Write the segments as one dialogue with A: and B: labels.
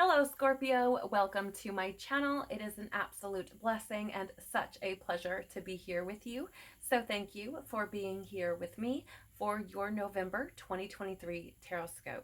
A: Hello Scorpio, welcome to my channel. It is an absolute blessing and such a pleasure to be here with you. So thank you for being here with me for your November 2023 Tarotscope.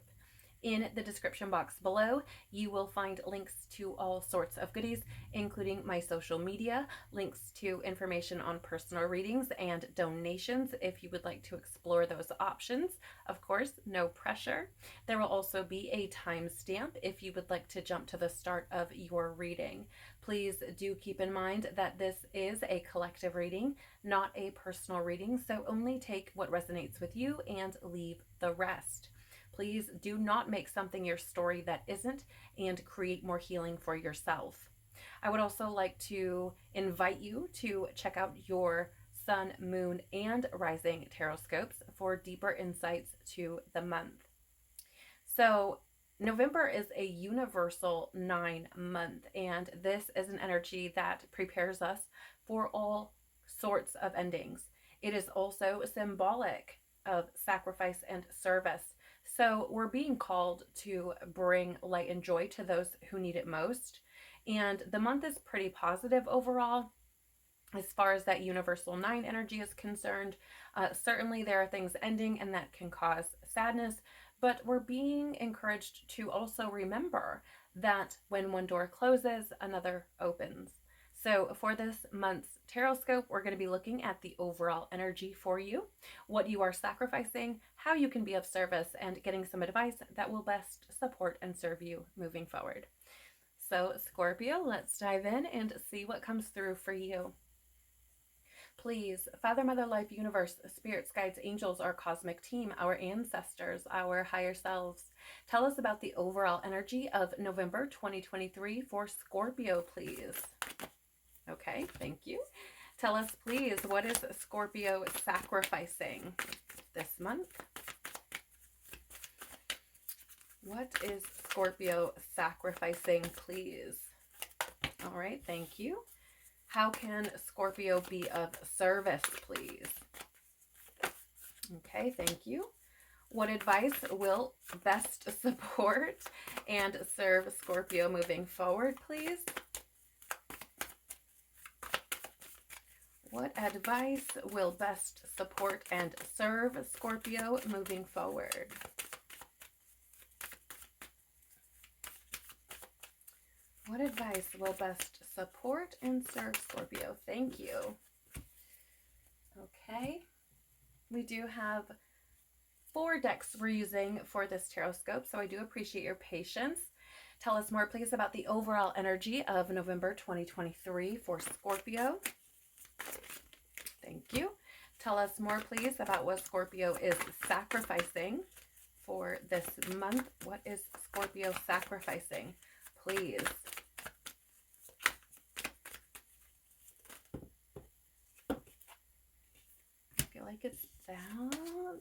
A: In the description box below, you will find links to all sorts of goodies, including my social media, links to information on personal readings and donations if you would like to explore those options. Of course, no pressure. There will also be a timestamp if you would like to jump to the start of your reading. Please do keep in mind that this is a collective reading, not a personal reading, so only take what resonates with you and leave the rest. Please do not make something your story that isn't, and create more healing for yourself. I would also like to invite you to check out your Sun, Moon, and Rising Tarotscopes for deeper insights to the month. So November is a universal 9-month, and this is an energy that prepares us for all sorts of endings. It is also symbolic of sacrifice and service. So we're being called to bring light and joy to those who need it most. And the month is pretty positive overall as far as that universal 9 energy is concerned. Certainly there are things ending and that can cause sadness, but we're being encouraged to also remember that when one door closes, another opens. So for this month's Tarotscope, we're going to be looking at the overall energy for you, what you are sacrificing, how you can be of service, and getting some advice that will best support and serve you moving forward. So Scorpio, let's dive in and see what comes through for you. Please, Father, Mother, Life, Universe, Spirits, Guides, Angels, our cosmic team, our ancestors, our higher selves, tell us about the overall energy of November 2023 for Scorpio, please. Okay, thank you. Tell us, please, what is Scorpio sacrificing this month? What is Scorpio sacrificing, please? All right, thank you. How can Scorpio be of service, please? Okay, thank you. What advice will best support and serve Scorpio moving forward, please? What advice will best support and serve Scorpio moving forward? What advice will best support and serve Scorpio? Thank you. Okay. We do have 4 decks we're using for this Tarotscope, so I do appreciate your patience. Tell us more, please, about the overall energy of November 2023 for Scorpio. Thank you. Tell us more, please, about what Scorpio is sacrificing for this month. What is Scorpio sacrificing, please? I feel like it's down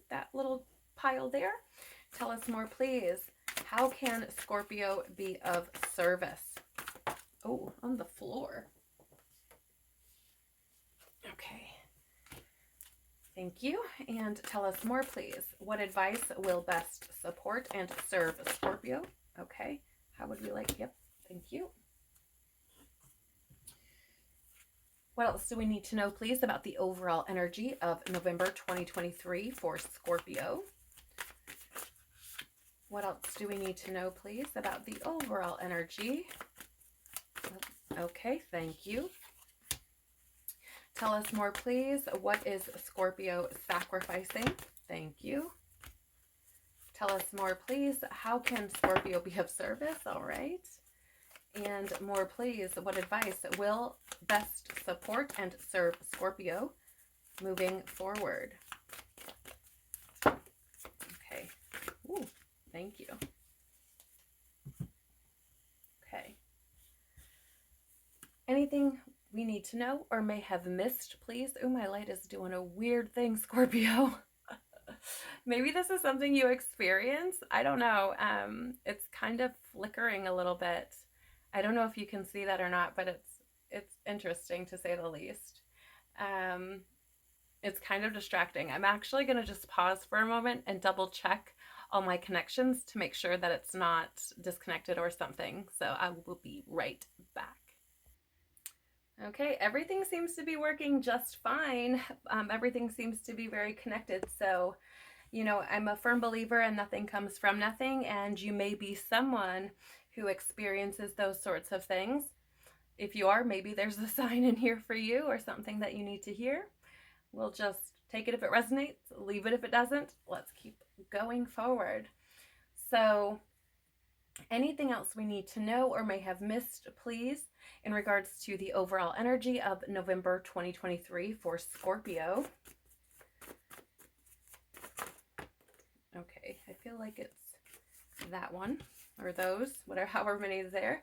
A: that little pile there. Tell us more, please. How can Scorpio be of service? Oh, on the floor. Okay. Thank you. And tell us more, please. What advice will best support and serve Scorpio? Okay. How would we like? Yep. Thank you. What else do we need to know, please, about the overall energy of November 2023 for Scorpio? What else do we need to know, please, about the overall energy? Okay, thank you. Tell us more, please. What is Scorpio sacrificing? Thank you. Tell us more, please. How can Scorpio be of service? All right. And more, please. What advice will best support and serve Scorpio moving forward? Okay. Ooh, thank you. Okay. Anything we need to know or may have missed, please? Oh, my light is doing a weird thing, Scorpio. Maybe this is something you experience. I don't know. It's kind of flickering a little bit. I don't know if you can see that or not, but it's interesting to say the least. It's kind of distracting. I'm actually going to just pause for a moment and double check all my connections to make sure that it's not disconnected or something. So I will be right back. Okay, everything seems to be working just fine. Everything seems to be very connected. So, you know, I'm a firm believer in nothing comes from nothing, and you may be someone who experiences those sorts of things. If you are, maybe there's a sign in here for you or something that you need to hear. We'll just take it if it resonates, leave it if it doesn't. Let's keep going forward. So, anything else we need to know or may have missed, please, in regards to the overall energy of November 2023 for Scorpio. Okay, I feel like it's that one or those, whatever, however many is there.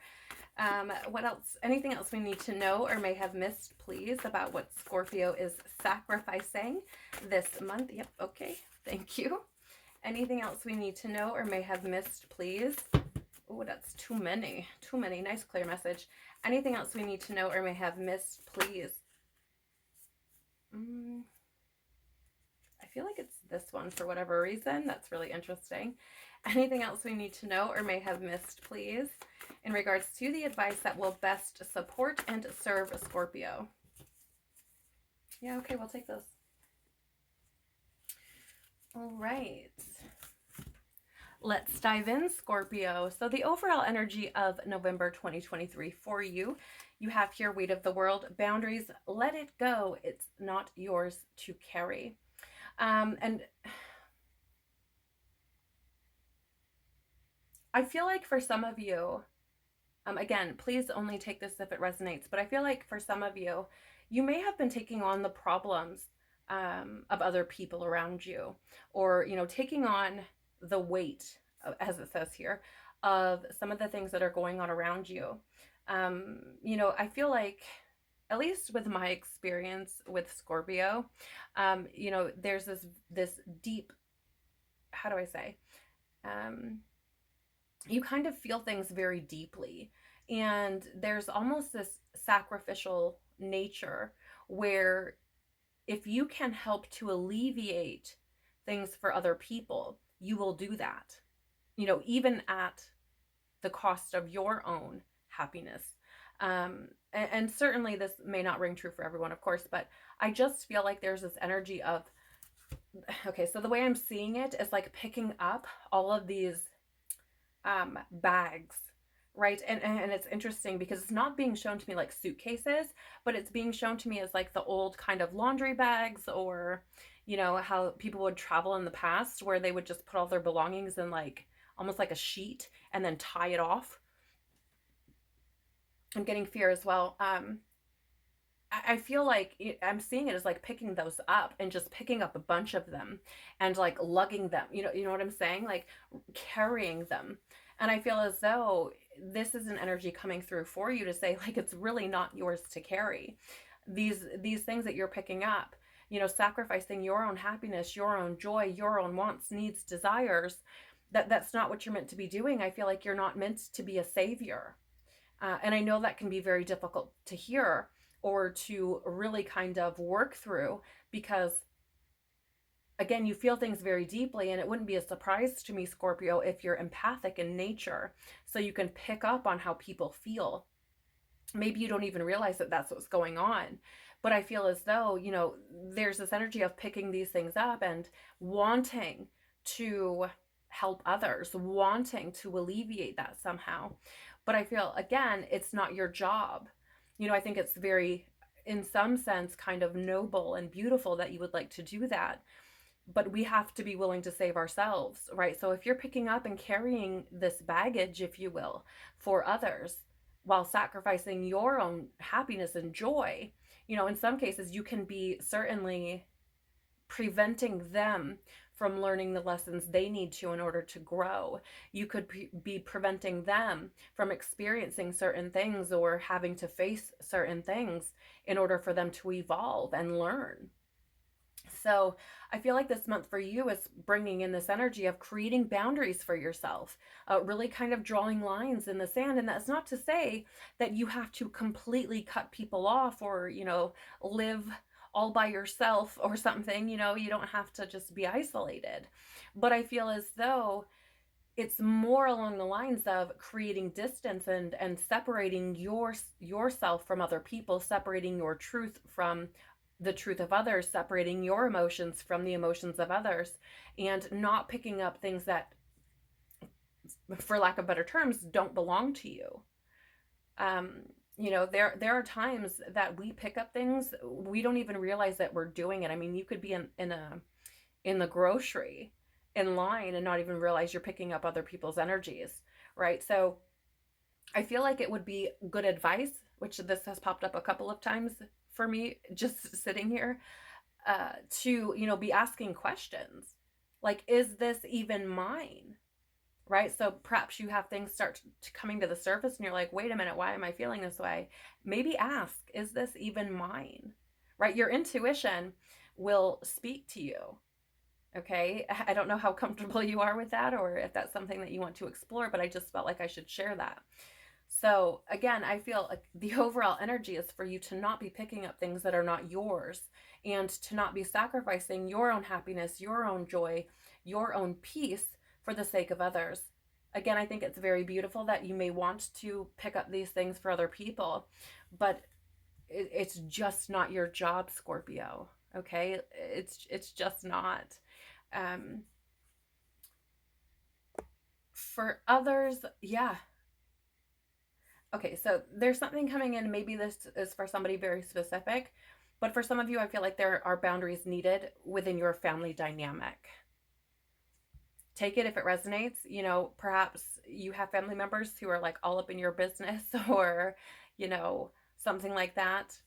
A: What else? Anything else we need to know or may have missed, please, about what Scorpio is sacrificing this month? Yep, okay, thank you. Anything else we need to know or may have missed, please? Oh, that's too many. Too many. Nice, clear message. Anything else we need to know or may have missed, please? I feel like it's this one for whatever reason. That's really interesting. Anything else we need to know or may have missed, please, in regards to the advice that will best support and serve a Scorpio? Yeah, okay, we'll take those. All right. Let's dive in, Scorpio. So the overall energy of November 2023 for you, you have here weight of the world, boundaries, let it go. It's not yours to carry. And I feel like for some of you, again, please only take this if it resonates, but I feel like for some of you, you may have been taking on the problems of other people around you, or, you know, taking on the weight, as it says here, of some of the things that are going on around you. You know, I feel like, at least with my experience with Scorpio, you know, there's this deep, how do I say, you kind of feel things very deeply, and there's almost this sacrificial nature where if you can help to alleviate things for other people, you will do that, you know, even at the cost of your own happiness. And certainly this may not ring true for everyone, of course, but I just feel like there's this energy of, okay, so the way I'm seeing it is like picking up all of these bags, right? And it's interesting because it's not being shown to me like suitcases, but it's being shown to me as like the old kind of laundry bags, or, you know, how people would travel in the past where they would just put all their belongings in like almost like a sheet and then tie it off. I'm getting fear as well. I feel like I'm seeing it as like picking those up and just picking up a bunch of them and like lugging them, you know what I'm saying? Like carrying them. And I feel as though this is an energy coming through for you to say, like, it's really not yours to carry. These things that you're picking up, you know, sacrificing your own happiness, your own joy, your own wants, needs, desires, that's not what you're meant to be doing. I feel like you're not meant to be a savior. And I know that can be very difficult to hear or to really kind of work through, because again, you feel things very deeply, and it wouldn't be a surprise to me, Scorpio, if you're empathic in nature, so you can pick up on how people feel. Maybe you don't even realize that that's what's going on, but I feel as though, you know, there's this energy of picking these things up and wanting to help others, wanting to alleviate that somehow. But I feel, again, it's not your job. You know, I think it's very, in some sense, kind of noble and beautiful that you would like to do that. But we have to be willing to save ourselves, right? So if you're picking up and carrying this baggage, if you will, for others, while sacrificing your own happiness and joy, you know, in some cases, you can be certainly preventing them from learning the lessons they need to in order to grow. You could be preventing them from experiencing certain things or having to face certain things in order for them to evolve and learn. So I feel like this month for you is bringing in this energy of creating boundaries for yourself, really kind of drawing lines in the sand. And that's not to say that you have to completely cut people off or, you know, live all by yourself or something. You know, you don't have to just be isolated. But I feel as though it's more along the lines of creating distance and separating yourself from other people, separating your truth from the truth of others, separating your emotions from the emotions of others, and not picking up things that, for lack of better terms, don't belong to you. You know, there are times that we pick up things we don't even realize that we're doing it. I mean, you could be in the grocery in line and not even realize you're picking up other people's energies, right? So I feel like it would be good advice, which this has popped up a couple of times for me just sitting here, to, you know, be asking questions like, is this even mine? Right? So perhaps you have things start coming to the surface and you're like, wait a minute, why am I feeling this way? Maybe ask, is this even mine? Right? Your intuition will speak to you. Okay. I don't know how comfortable you are with that or if that's something that you want to explore, but I just felt like I should share that. So again, I feel like the overall energy is for you to not be picking up things that are not yours and to not be sacrificing your own happiness, your own joy, your own peace for the sake of others. Again, I think it's very beautiful that you may want to pick up these things for other people, but it's just not your job, Scorpio. Okay? It's just not. Um, for others, yeah. Okay, so there's something coming in. Maybe this is for somebody very specific, but for some of you, I feel like there are boundaries needed within your family dynamic. Take it if it resonates. You know, perhaps you have family members who are like all up in your business or, you know, something like that.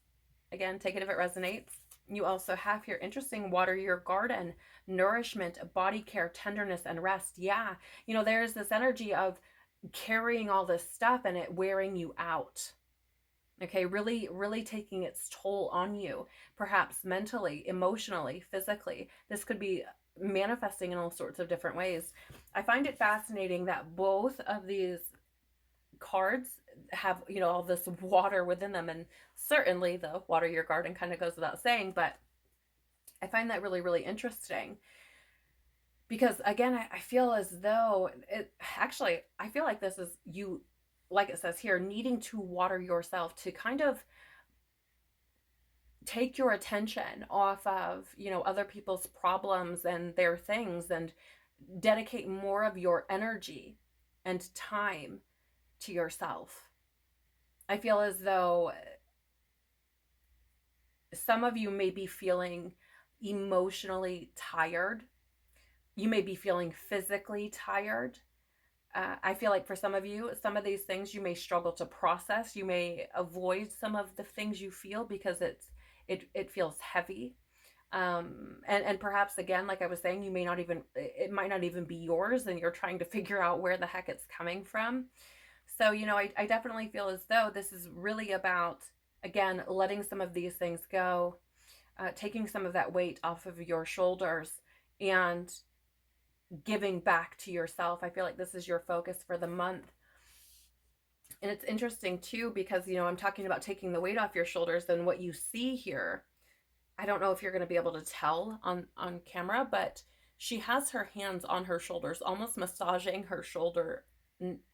A: Again, take it if it resonates. You also have here interesting water your garden, nourishment, body care, tenderness, and rest. Yeah, you know, there's this energy of carrying all this stuff and it wearing you out. Okay, really taking its toll on you, perhaps mentally, emotionally, physically. This could be manifesting in all sorts of different ways. I find it fascinating that both of these cards have, you know, all this water within them, and certainly the water your garden kind of goes without saying, but I find that really interesting because again, I feel as though it actually, I feel like this is you, like it says here, needing to water yourself to kind of take your attention off of, you know, other people's problems and their things and dedicate more of your energy and time to yourself. I feel as though some of you may be feeling emotionally tired. You may be feeling physically tired. I feel like for some of you, some of these things you may struggle to process. You may avoid some of the things you feel because it feels heavy. And perhaps again, like I was saying, you may not even, it might not even be yours and you're trying to figure out where the heck it's coming from. So, you know, I definitely feel as though this is really about, again, letting some of these things go, taking some of that weight off of your shoulders and giving back to yourself. I feel like this is your focus for the month. And it's interesting too, because, you know, I'm talking about taking the weight off your shoulders, and what you see here, I don't know if you're going to be able to tell on camera, but she has her hands on her shoulders, almost massaging her shoulder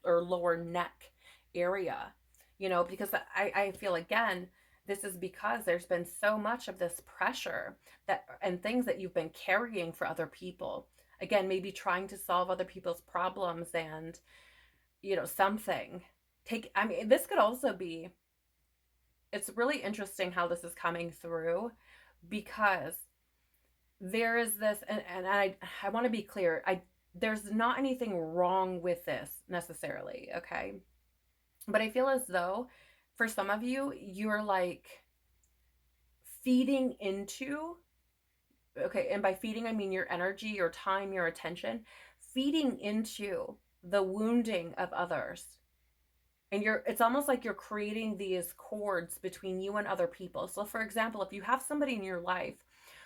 A: or lower neck area, you know, because I feel again, this is because there's been so much of this pressure that and things that you've been carrying for other people. Again, maybe trying to solve other people's problems and, you know, something. I mean, this could also be, it's really interesting how this is coming through because there is this, and I want to be clear, there's not anything wrong with this necessarily, okay? But I feel as though for some of you, you're like feeding into, okay, and by feeding, I mean your energy, your time, your attention, feeding into the wounding of others. And it's almost like you're creating these cords between you and other people. So for example, if you have somebody in your life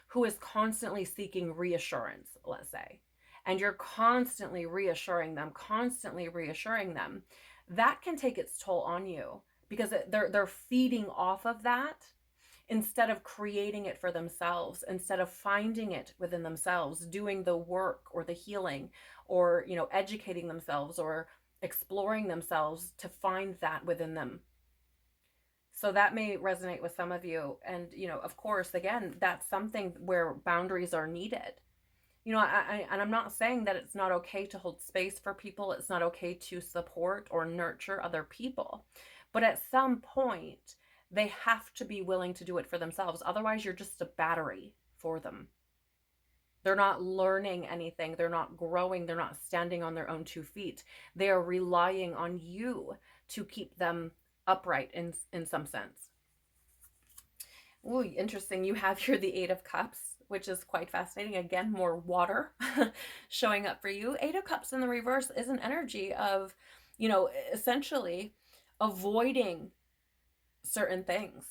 A: who is constantly seeking reassurance, let's say, and you're constantly reassuring them, that can take its toll on you because they're feeding off of that. instead of creating it for themselves, instead of finding it within themselves, doing the work or the healing, or, educating themselves or exploring themselves to find that within them. So that may resonate with some of you. And, of course, again, that's something where boundaries are needed. And I'm not saying that it's not okay to hold space for people. It's not okay to support or nurture other people. But at some point, they have to be willing to do it for themselves. Otherwise, you're just a battery for them. They're not learning anything. They're not growing. They're not standing on their own 2 feet. They are relying on you to keep them upright in some sense. Ooh, interesting. You have here the 8 of Cups, which is quite fascinating. Again, more water showing up for you. 8 of Cups in the reverse is an energy of, essentially avoiding certain things.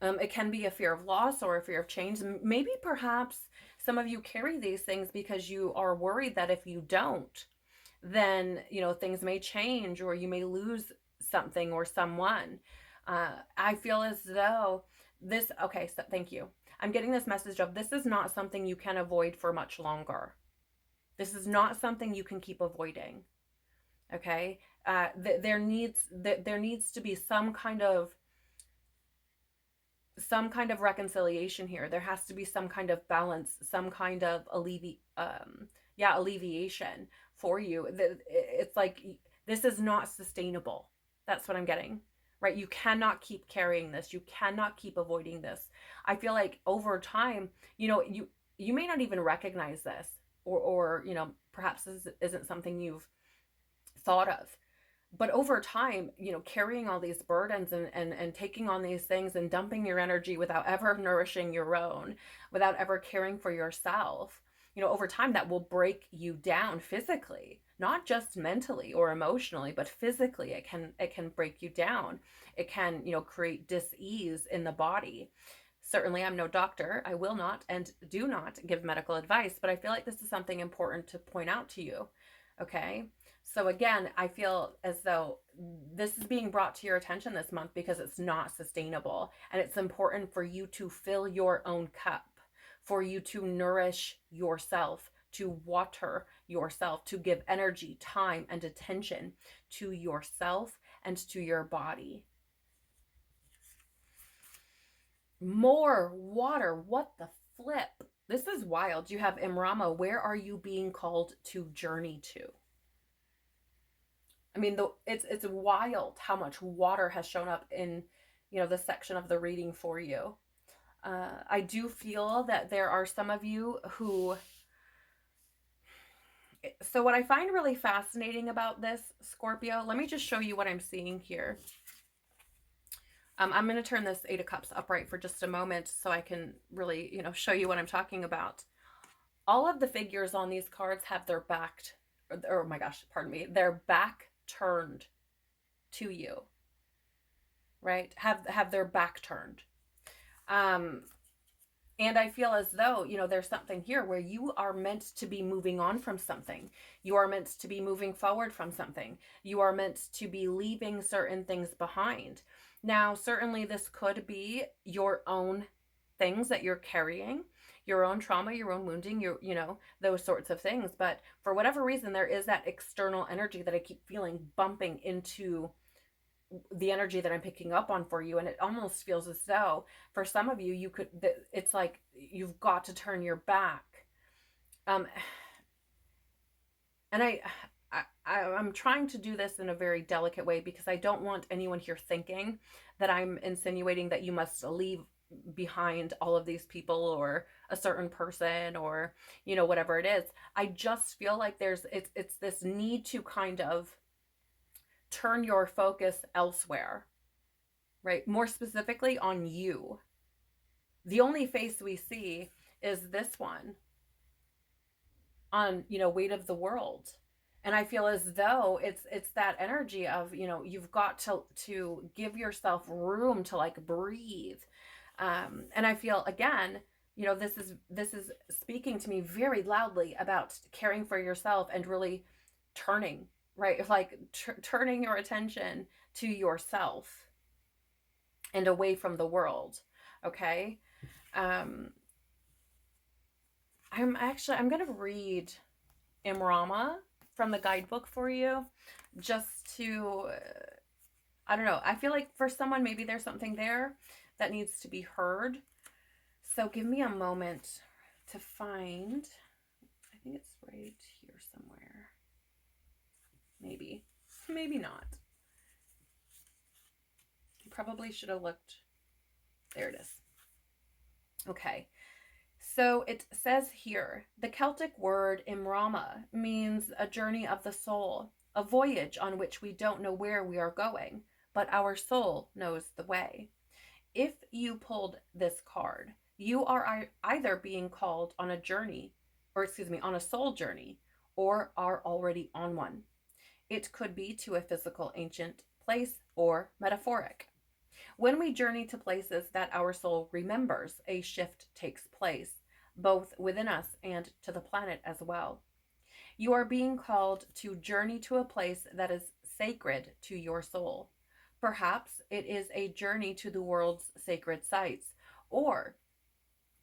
A: It can be a fear of loss or a fear of change. Maybe perhaps some of you carry these things because you are worried that if you don't, then, things may change or you may lose something or someone. I feel as though okay, so thank you. I'm getting this message of this is not something you can avoid for much longer. This is not something you can keep avoiding. Okay? There needs to be some kind of reconciliation here. There has to be some kind of balance, some kind of alleviation for you. It's like this is not sustainable. That's what I'm getting, right? You cannot keep carrying this. You cannot keep avoiding this. I feel like over time, you may not even recognize this, or perhaps this isn't something you've thought of. But over time, carrying all these burdens and taking on these things and dumping your energy without ever nourishing your own, without ever caring for yourself, over time that will break you down physically, not just mentally or emotionally, but physically. It can break you down. It can, create dis-ease in the body. Certainly, I'm no doctor. I will not and do not give medical advice, but I feel like this is something important to point out to you. Okay? So again, I feel as though this is being brought to your attention this month because it's not sustainable. And it's important for you to fill your own cup, for you to nourish yourself, to water yourself, to give energy, time, and attention to yourself and to your body. More water. What the flip? This is wild. You have Imrama. Where are you being called to journey to? I mean, it's wild how much water has shown up in, this section of the reading for you. I do feel that there are some of you who... So what I find really fascinating about this, Scorpio, let me just show you what I'm seeing here. I'm going to turn this 8 of Cups upright for just a moment so I can really, show you what I'm talking about. All of the figures on these cards have their back, oh my gosh, pardon me, their back turned to you, right? Have their back turned. And I feel as though, there's something here where you are meant to be moving on from something. You are meant to be moving forward from something. You are meant to be leaving certain things behind. Now, certainly this could be your own things that you're carrying, your own trauma, your own wounding, those sorts of things. But for whatever reason, there is that external energy that I keep feeling bumping into the energy that I'm picking up on for you. And it almost feels as though for some of you, it's like you've got to turn your back. And I'm trying to do this in a very delicate way because I don't want anyone here thinking that I'm insinuating that you must leave behind all of these people or a certain person or, whatever it is. I just feel like it's this need to kind of turn your focus elsewhere, right? More specifically on you. The only face we see is this one on, weight of the world. And I feel as though it's that energy of, you've got to give yourself room to like breathe. And I feel again, this is speaking to me very loudly about caring for yourself and really turning, right? Like turning your attention to yourself. and away from the world. Okay. I'm going to read Imrama from the guidebook for you, just to, I don't know, I feel like for someone, maybe there's something there that needs to be heard. So give me a moment to find, I think it's right here somewhere. Maybe not. Probably should have looked. There it is. Okay. So it says here, the Celtic word Imrama means a journey of the soul, a voyage on which we don't know where we are going, but our soul knows the way. If you pulled this card, you are either being called on a journey, on a soul journey, or are already on one. It could be to a physical ancient place or metaphoric. When we journey to places that our soul remembers, a shift takes place, both within us and to the planet as well. You are being called to journey to a place that is sacred to your soul. Perhaps it is a journey to the world's sacred sites, or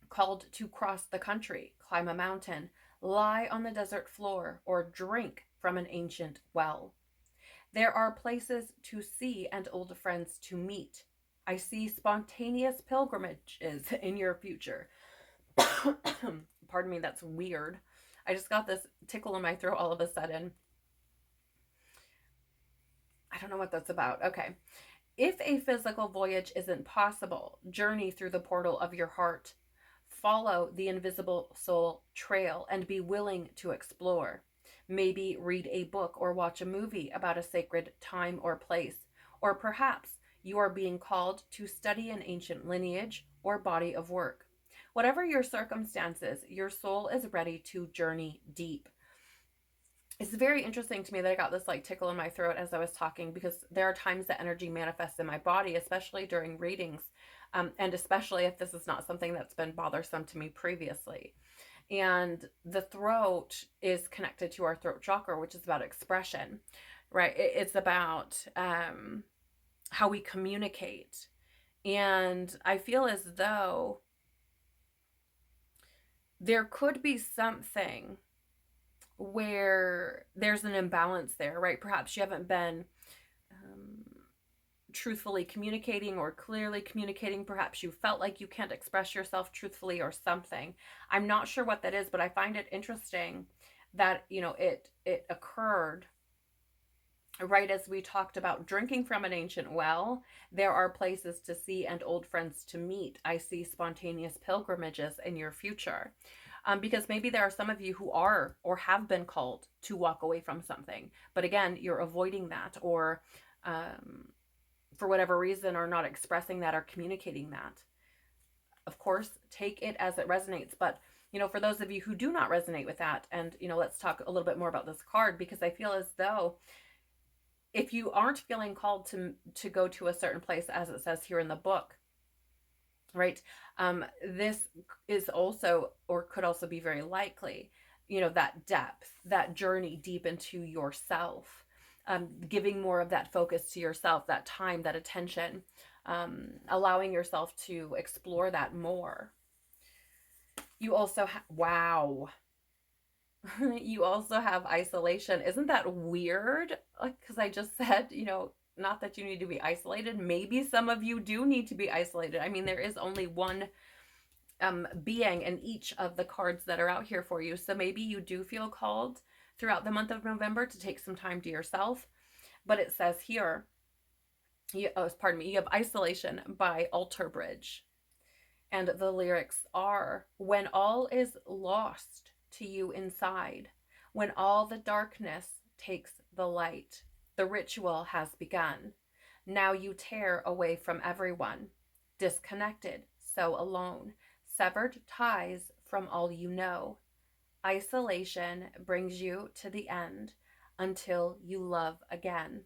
A: called to cross the country, climb a mountain, lie on the desert floor, or drink from an ancient well. There are places to see and old friends to meet. I see spontaneous pilgrimages in your future. Pardon me, that's weird. I just got this tickle in my throat all of a sudden. I don't know what that's about. Okay. If a physical voyage isn't possible, journey through the portal of your heart. Follow the invisible soul trail and be willing to explore. Maybe read a book or watch a movie about a sacred time or place. Or perhaps you are being called to study an ancient lineage or body of work. Whatever your circumstances, your soul is ready to journey deep. It's very interesting to me that I got this like tickle in my throat as I was talking, because there are times that energy manifests in my body, especially during readings, and especially if this is not something that's been bothersome to me previously. And the throat is connected to our throat chakra, which is about expression, right? It's about how we communicate. And I feel as though there could be something where there's an imbalance there, right? Perhaps you haven't been truthfully communicating or clearly communicating. Perhaps you felt like you can't express yourself truthfully or something. I'm not sure what that is, but I find it interesting that, it occurred right as we talked about drinking from an ancient well. There are places to see and old friends to meet. I see spontaneous pilgrimages in your future. Because maybe there are some of you who are or have been called to walk away from something, but again, you're avoiding that, or for whatever reason, are not expressing that or communicating that. Of course, take it as it resonates. But for those of you who do not resonate with that, and let's talk a little bit more about this card, because I feel as though if you aren't feeling called to go to a certain place, as it says here in the book, right, this is also, or could also be very likely, that depth, that journey deep into yourself, giving more of that focus to yourself, that time, that attention, allowing yourself to explore that more. You also wow. You also have isolation. Isn't that weird? Because I just said, not that you need to be isolated. Maybe some of you do need to be isolated. I mean, there is only one being in each of the cards that are out here for you. So maybe you do feel called throughout the month of November to take some time to yourself. But it says here, you have Isolation by Alter Bridge. And the lyrics are, when all is lost to you inside, when all the darkness takes the light, the ritual has begun. Now you tear away from everyone, disconnected, so alone, severed ties from all you know. Isolation brings you to the end until you love again.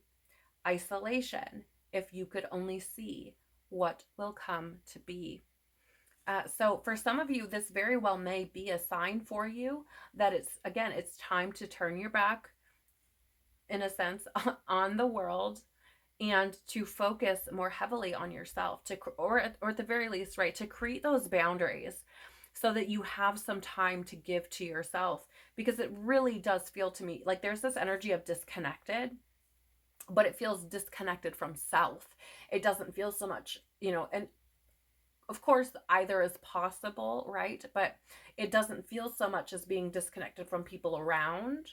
A: Isolation, if you could only see what will come to be. So for some of you, this very well may be a sign for you that it's time to turn your back, in a sense, on the world, and to focus more heavily on yourself, to or at the very least, right, to create those boundaries so that you have some time to give to yourself, because it really does feel to me like there's this energy of disconnected, but it feels disconnected from self. It doesn't feel so much, and of course either is possible, right? But it doesn't feel so much as being disconnected from people around.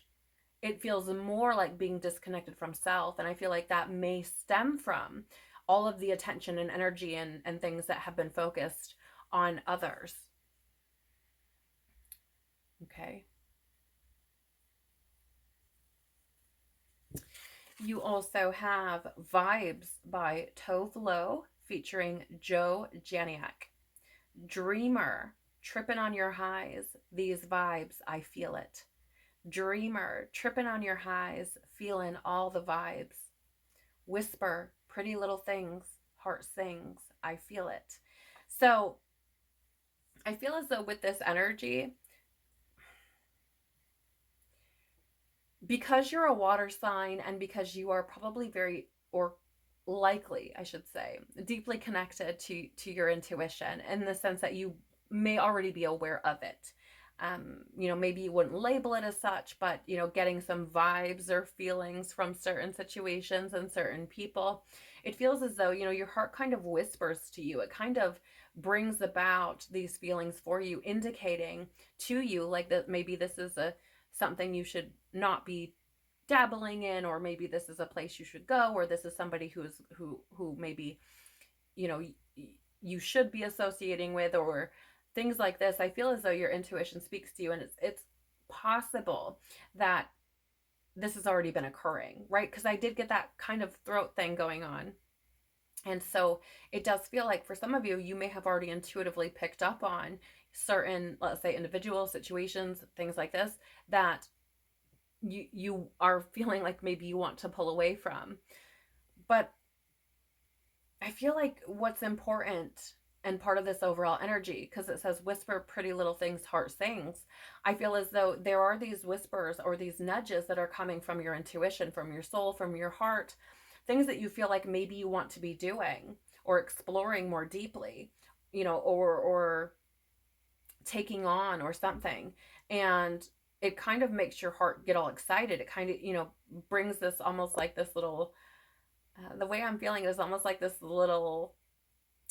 A: It feels more like being disconnected from self. And I feel like that may stem from all of the attention and energy and things that have been focused on others. Okay. You also have Vibes by Tove Lo featuring Joe Janiak. Dreamer, tripping on your highs. These vibes, I feel it. Dreamer, tripping on your highs, feeling all the vibes. Whisper, pretty little things, heart sings, I feel it. So I feel as though with this energy, because you're a water sign and because you are probably very, or likely, I should say, deeply connected to your intuition, in the sense that you may already be aware of it. Maybe you wouldn't label it as such, but getting some vibes or feelings from certain situations and certain people, it feels as though your heart kind of whispers to you. It kind of brings about these feelings for you, indicating to you like that maybe this is a something you should not be dabbling in, or maybe this is a place you should go, or this is somebody who maybe you know you should be associating with, or things like this. I feel as though your intuition speaks to you, and it's possible that this has already been occurring, right? Because I did get that kind of throat thing going on. And so it does feel like for some of you, you may have already intuitively picked up on certain, let's say, individual situations, things like this, that you are feeling like maybe you want to pull away from. But I feel like what's important and part of this overall energy, because it says whisper pretty little things, heart sings, I feel as though there are these whispers or these nudges that are coming from your intuition, from your soul, from your heart, things that you feel like maybe you want to be doing or exploring more deeply, or taking on or something. And it kind of makes your heart get all excited. It kind of, brings this almost like this little, the way I'm feeling is almost like this little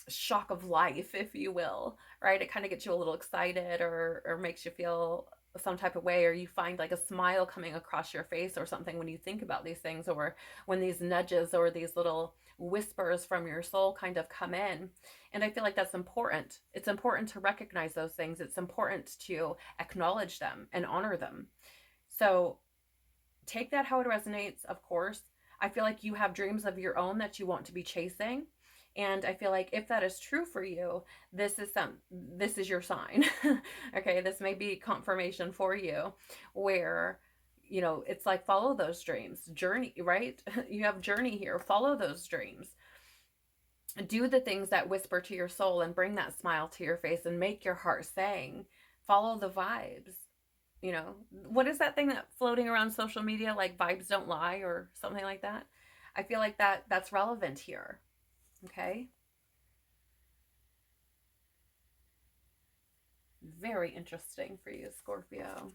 A: shock of life, if you will, right? It kind of gets you a little excited, or makes you feel some type of way, or you find like a smile coming across your face or something when you think about these things, or when these nudges or these little whispers from your soul kind of come in. And I feel like that's important. It's important to recognize those things. It's important to acknowledge them and honor them. So take that how it resonates, of course. I feel like you have dreams of your own that you want to be chasing. And I feel like if that is true for you, this is your sign. Okay, this may be confirmation for you, where it's like, follow those dreams, journey, right? You have journey here, follow those dreams. Do the things that whisper to your soul and bring that smile to your face and make your heart sing. Follow the vibes. What is that thing that floating around social media, like vibes don't lie or something like that? I feel like that's relevant here. Okay. Very interesting for you, Scorpio.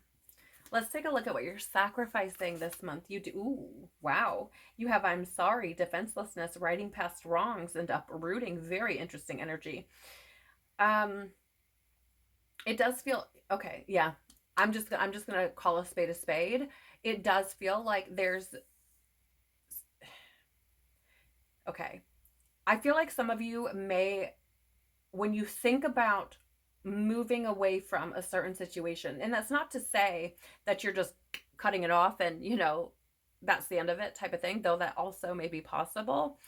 A: Let's take a look at what you're sacrificing this month. You do. Ooh, wow. You have I'm sorry, defenselessness, righting past wrongs, and uprooting. Very interesting energy. It does feel okay. Yeah. I'm just gonna call a spade a spade. It does feel like there's okay. I feel like some of you may, when you think about moving away from a certain situation, and that's not to say that you're just cutting it off and, that's the end of it type of thing, though that also may be possible.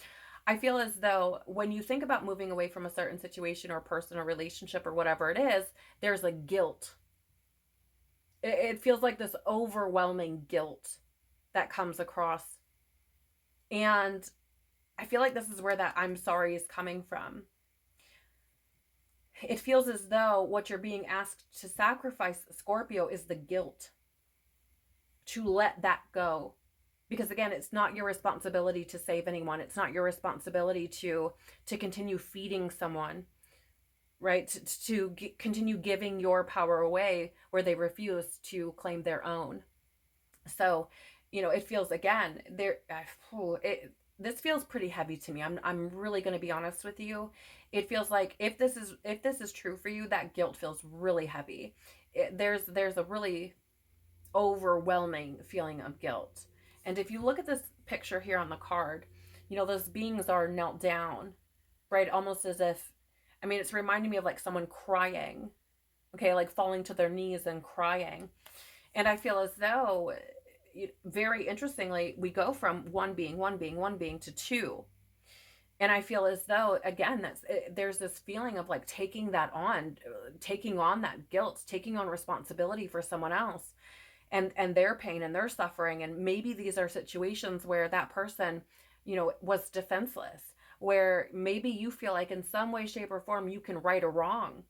A: I feel as though when you think about moving away from a certain situation or person or relationship or whatever it is, there's a guilt. It feels like this overwhelming guilt that comes across. And I feel like this is where that I'm sorry is coming from. It feels as though what you're being asked to sacrifice, Scorpio, is the guilt. To let that go. Because again, it's not your responsibility to save anyone. It's not your responsibility to continue feeding someone, right? To continue giving your power away where they refuse to claim their own. So, it feels, again, this feels pretty heavy to me. I'm really going to be honest with you. It feels like if this is true for you, that guilt feels really heavy. There's a really overwhelming feeling of guilt. And if you look at this picture here on the card, those beings are knelt down, right? Almost as if, it's reminding me of like someone crying, okay, like falling to their knees and crying. And I feel as though, very interestingly, we go from one being to two. And I feel as though, again, there's this feeling of like taking on that guilt, taking on responsibility for someone else and their pain and their suffering. And maybe these are situations where that person, was defenseless, where maybe you feel like in some way, shape, or form you can right a wrong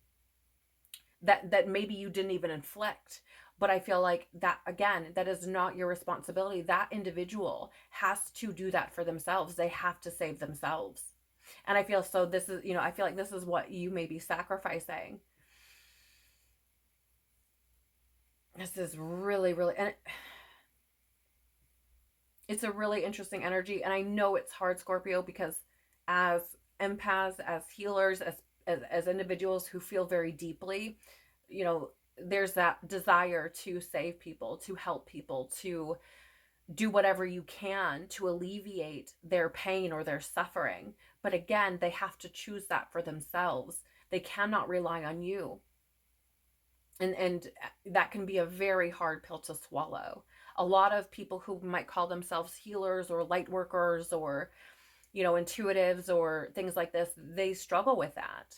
A: that maybe you didn't even inflict. But I feel like that, again, that is not your responsibility. That individual has to do that for themselves. They have to save themselves. And I feel so this is, I feel like this is what you may be sacrificing. This is really, really, and it's a really interesting energy. And I know it's hard, Scorpio, because as empaths, as healers, as individuals who feel very deeply, there's that desire to save people, to help people, to do whatever you can to alleviate their pain or their suffering. But again, they have to choose that for themselves. They cannot rely on you. And that can be a very hard pill to swallow. A lot of people who might call themselves healers or light workers or, intuitives or things like this, they struggle with that.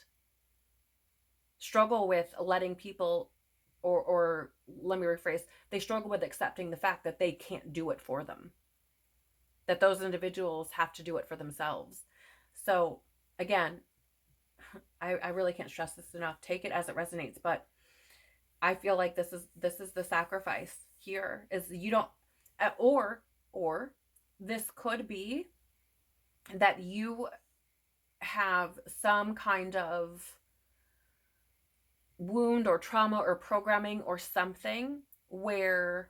A: Struggle with letting people, or let me rephrase, they struggle with accepting the fact that they can't do it for them, that those individuals have to do it for themselves. So again, I really can't stress this enough. Take it as it resonates, but I feel like this is the sacrifice here, is you don't, or this could be that you have some kind of wound or trauma or programming or something where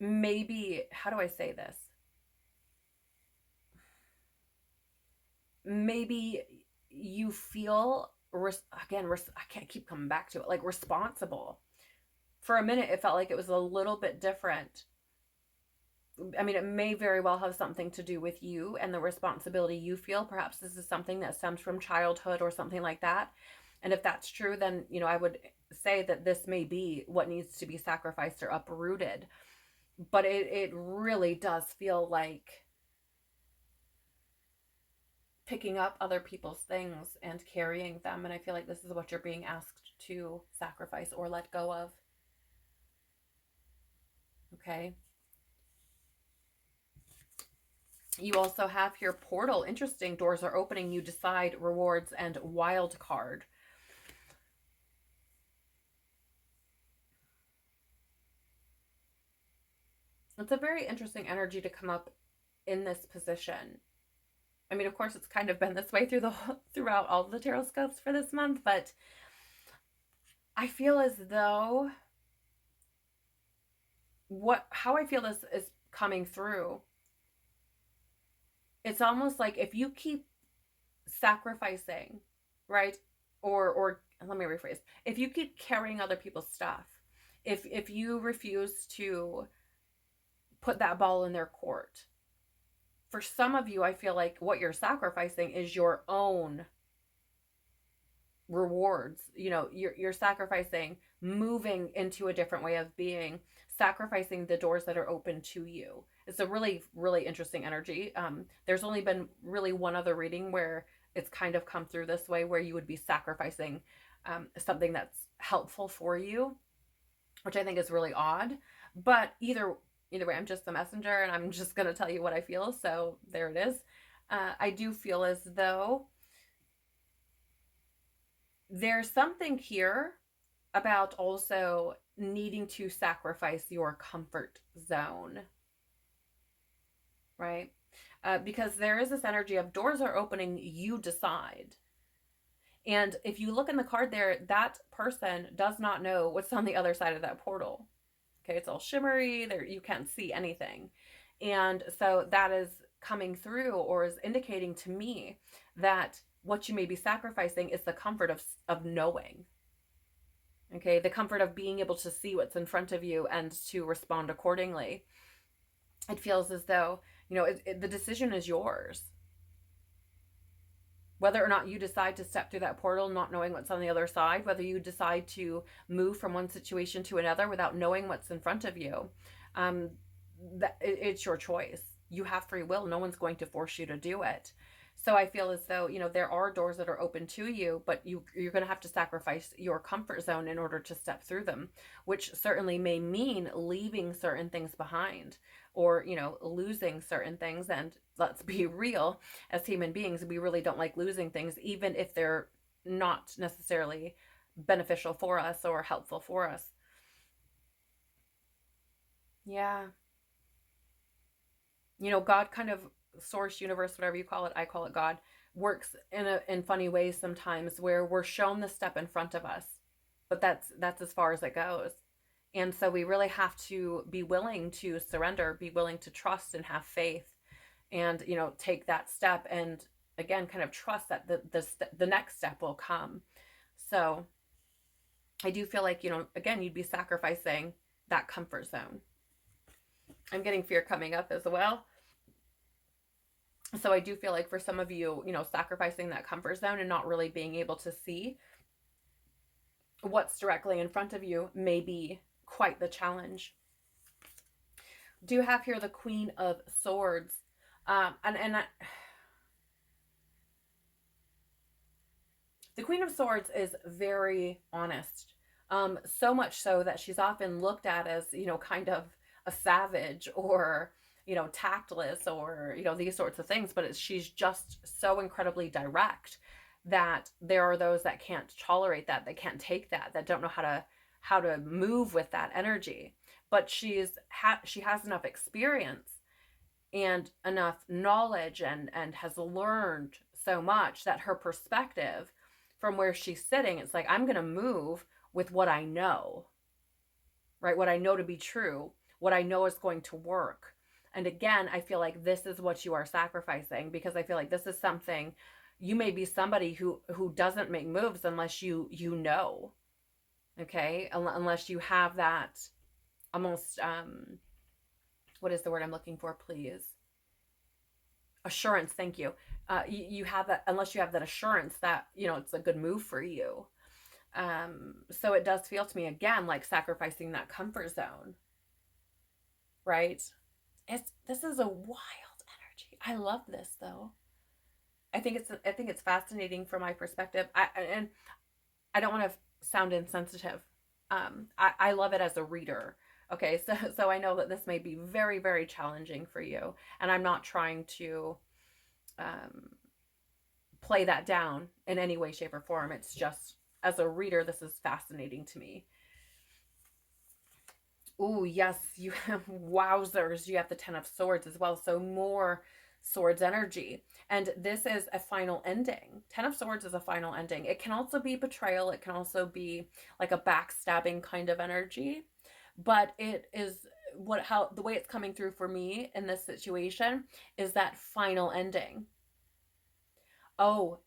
A: maybe, how do I say this? Maybe you feel, again, I can't keep coming back to it, like responsible. For a minute, it felt like it was a little bit different. It may very well have something to do with you and the responsibility you feel. Perhaps this is something that stems from childhood or something like that. And if that's true, then, I would say that this may be what needs to be sacrificed or uprooted. But it really does feel like picking up other people's things and carrying them. And I feel like this is what you're being asked to sacrifice or let go of. Okay. You also have here portal. Interesting. Doors are opening. You decide, rewards, and wild card. It's a very interesting energy to come up in this position. Of course, it's kind of been this way throughout all the Tarotscopes for this month, but I feel as though how I feel this is coming through, it's almost like if you keep sacrificing, right? Or let me rephrase. If you keep carrying other people's stuff, if you refuse to put that ball in their court, for some of you, I feel like what you're sacrificing is your own rewards. You're sacrificing moving into a different way of being, sacrificing the doors that are open to you. It's a really, really interesting energy. There's only been really one other reading where it's kind of come through this way, where you would be sacrificing something that's helpful for you, which I think is really odd. But either way, I'm just the messenger, and I'm just going to tell you what I feel. So there it is. I do feel as though there's something here about also needing to sacrifice your comfort zone, right? Because there is this energy of doors are opening, you decide. And if you look in the card there, that person does not know what's on the other side of that portal. Okay, it's all shimmery, there you can't see anything. And so that is coming through, or is indicating to me that what you may be sacrificing is the comfort of knowing. Okay, the comfort of being able to see what's in front of you and to respond accordingly. It feels as though, the decision is yours. Whether or not you decide to step through that portal not knowing what's on the other side, whether you decide to move from one situation to another without knowing what's in front of you, it's your choice. You have free will. No one's going to force you to do it. So I feel as though, there are doors that are open to you, but you're going to have to sacrifice your comfort zone in order to step through them, which certainly may mean leaving certain things behind, or, losing certain things. And let's be real, as human beings, we really don't like losing things, even if they're not necessarily beneficial for us or helpful for us. Yeah. God kind of, source, universe, whatever you call it, I call it God, works in funny ways sometimes, where we're shown the step in front of us, but that's as far as it goes. And so we really have to be willing to surrender, be willing to trust and have faith, and take that step, and again kind of trust that the next step will come. So I do feel like, again, you'd be sacrificing that comfort zone. I'm getting fear coming up as well. So I do feel like for some of you, sacrificing that comfort zone and not really being able to see what's directly in front of you may be quite the challenge. Do have here the Queen of Swords. The Queen of Swords is very honest. So much so that she's often looked at as, kind of a savage, or tactless, or these sorts of things, but she's just so incredibly direct that there are those that can't tolerate that can't take that don't know how to move with that energy. But she has enough experience and enough knowledge, and has learned so much that her perspective from where she's sitting, it's like, I'm going to move with what I know, right? What I know to be true, what I know is going to work. And again, I feel like this is what you are sacrificing, because I feel like this is something, you may be somebody who doesn't make moves unless you know, okay? Unless you have that almost, what is the word I'm looking for, please? Assurance, thank you. You have that, unless you have that assurance that, it's a good move for you. So it does feel to me, again, like sacrificing that comfort zone, right? This is a wild energy. I love this, though. I think it's fascinating from my perspective. I don't want to sound insensitive. I love it as a reader. Okay, so I know that this may be very, very challenging for you, and I'm not trying to play that down in any way, shape, or form. It's just, as a reader, this is fascinating to me. Oh, yes, you have, wowzers, you have the Ten of Swords as well, so more swords energy. And this is a final ending. Ten of Swords is a final ending. It can also be betrayal. It can also be like a backstabbing kind of energy. But it is the way it's coming through for me in this situation is that final ending. Oh,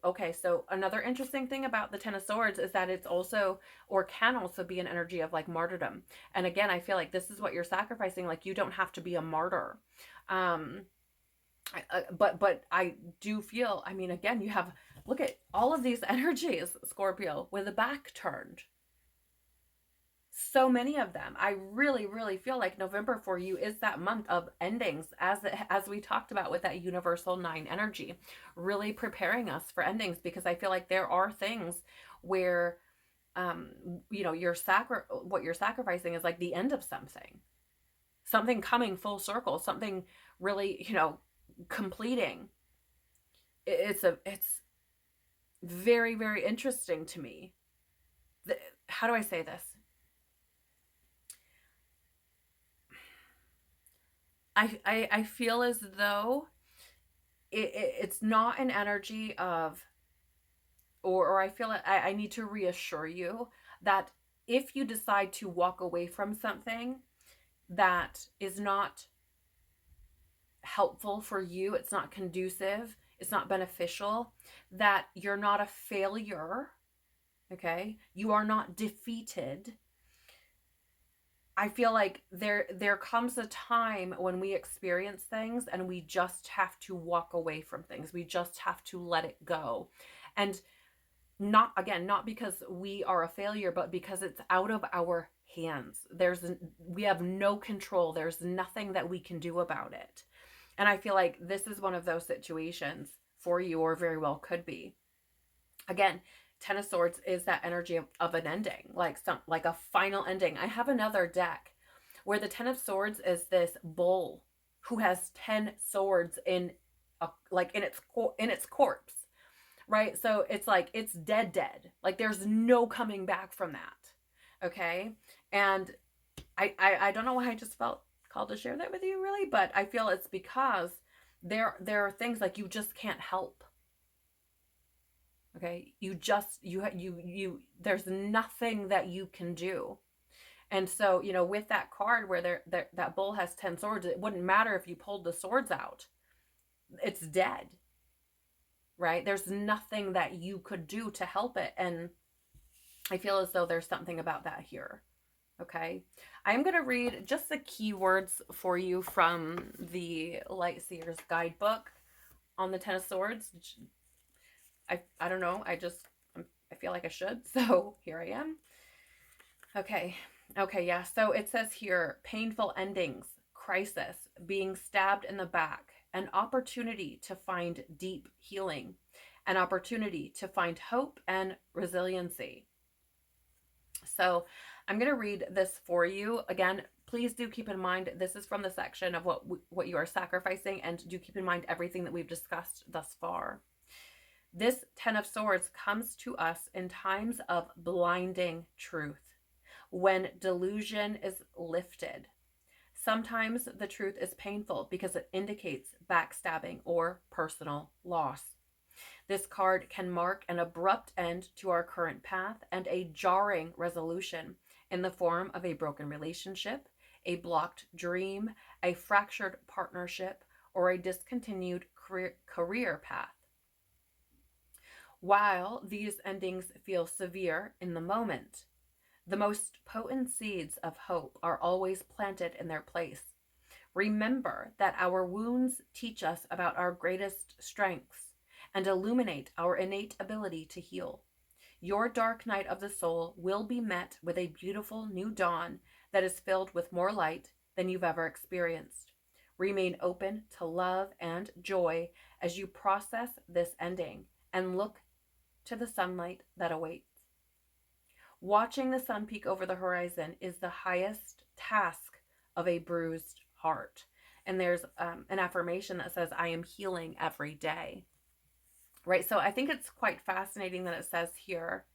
A: okay, so another interesting thing about the Ten of Swords is that it's also, or can also be, an energy of like martyrdom. And again, I feel like this is what you're sacrificing. Like, you don't have to be a martyr. But I do feel, again, you have, look at all of these energies, Scorpio, with the back turned. So many of them. I really, really feel like November for you is that month of endings, as we talked about with that universal 9 energy, really preparing us for endings, because I feel like there are things where, what you're sacrificing is like the end of something coming full circle, something really, completing. It's very, very interesting to me. How do I say this? I feel as though it's not an energy of, or I feel like I need to reassure you that if you decide to walk away from something that is not helpful for you, it's not conducive, it's not beneficial, that you're not a failure, okay? You are not defeated. I feel like there comes a time when we experience things and we just have to walk away from things. We just have to let it go. And not because we are a failure, but because it's out of our hands. We have no control. There's nothing that we can do about it. And I feel like this is one of those situations for you, or very well could be. Again, Ten of Swords is that energy of an ending, like a final ending. I have another deck where the Ten of Swords is this bull who has 10 swords in its corpse, right? So it's like it's dead. Like there's no coming back from that. Okay? And I don't know why I just felt called to share that with you, really, but I feel it's because there are things like you just can't help. Okay, there's nothing that you can do. And so, with that card where that bull has 10 swords, it wouldn't matter if you pulled the swords out. It's dead. Right? There's nothing that you could do to help it. And I feel as though there's something about that here. Okay. I'm going to read just the keywords for you from the Light Seer's guidebook on the Ten of Swords. I don't know. I feel like I should. So here I am. Okay. Yeah. So it says here, painful endings, crisis, being stabbed in the back, an opportunity to find deep healing, an opportunity to find hope and resiliency. So I'm going to read this for you. Again, please do keep in mind, this is from the section of what you are sacrificing, and do keep in mind everything that we've discussed thus far. This Ten of Swords comes to us in times of blinding truth, when delusion is lifted. Sometimes the truth is painful because it indicates backstabbing or personal loss. This card can mark an abrupt end to our current path and a jarring resolution in the form of a broken relationship, a blocked dream, a fractured partnership, or a discontinued career path. While these endings feel severe in the moment, the most potent seeds of hope are always planted in their place. Remember that our wounds teach us about our greatest strengths and illuminate our innate ability to heal. Your dark night of the soul will be met with a beautiful new dawn that is filled with more light than you've ever experienced. Remain open to love and joy as you process this ending and look to the sunlight that awaits. Watching the sun peek over the horizon is the highest task of a bruised heart. And there's an affirmation that says, I am healing every day. Right? So I think it's quite fascinating that it says here,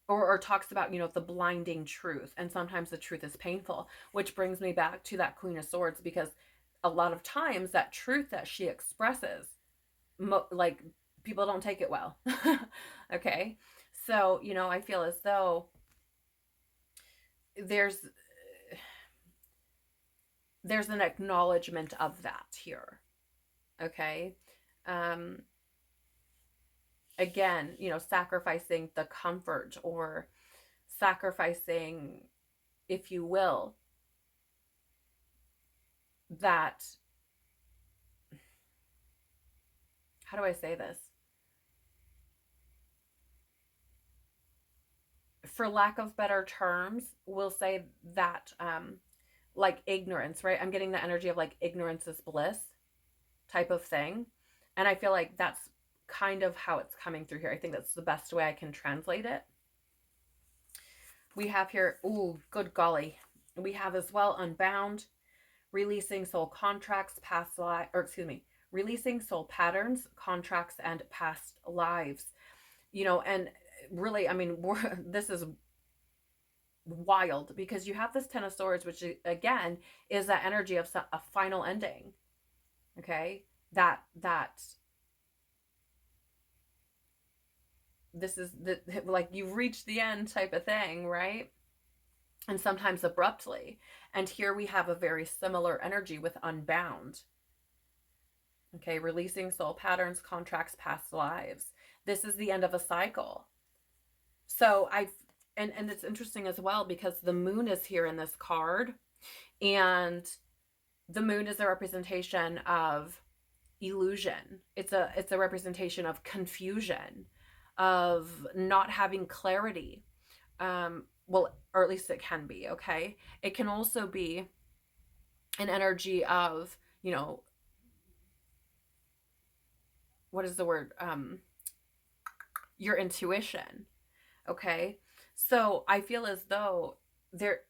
A: or talks about, the blinding truth. And sometimes the truth is painful, which brings me back to that Queen of Swords, because a lot of times that truth that she expresses, people don't take it well. Okay. So, I feel as though there's an acknowledgement of that here. Okay. Again, sacrificing the comfort, or sacrificing, if you will, that, how do I say this? For lack of better terms, we'll say that, like ignorance, right? I'm getting the energy of like ignorance is bliss type of thing. And I feel like that's kind of how it's coming through here. I think that's the best way I can translate it. We have here, ooh, good golly. We have as well Unbound, releasing soul contracts, releasing soul patterns, contracts, and past lives. And really, I mean, this is wild, because you have this Ten of Swords, which again is that energy of a final ending. Okay, that this is the, like, you've reached the end type of thing, right? And sometimes abruptly. And here we have a very similar energy with Unbound. Okay, releasing soul patterns, contracts, past lives. This is the end of a cycle. So and it's interesting as well, because the moon is here in this card, and the moon is a representation of illusion. It's a representation of confusion, of not having clarity. Well, or at least it can be, okay? It can also be an energy of, you know, what is the word? Your intuition, okay? So I feel as though there,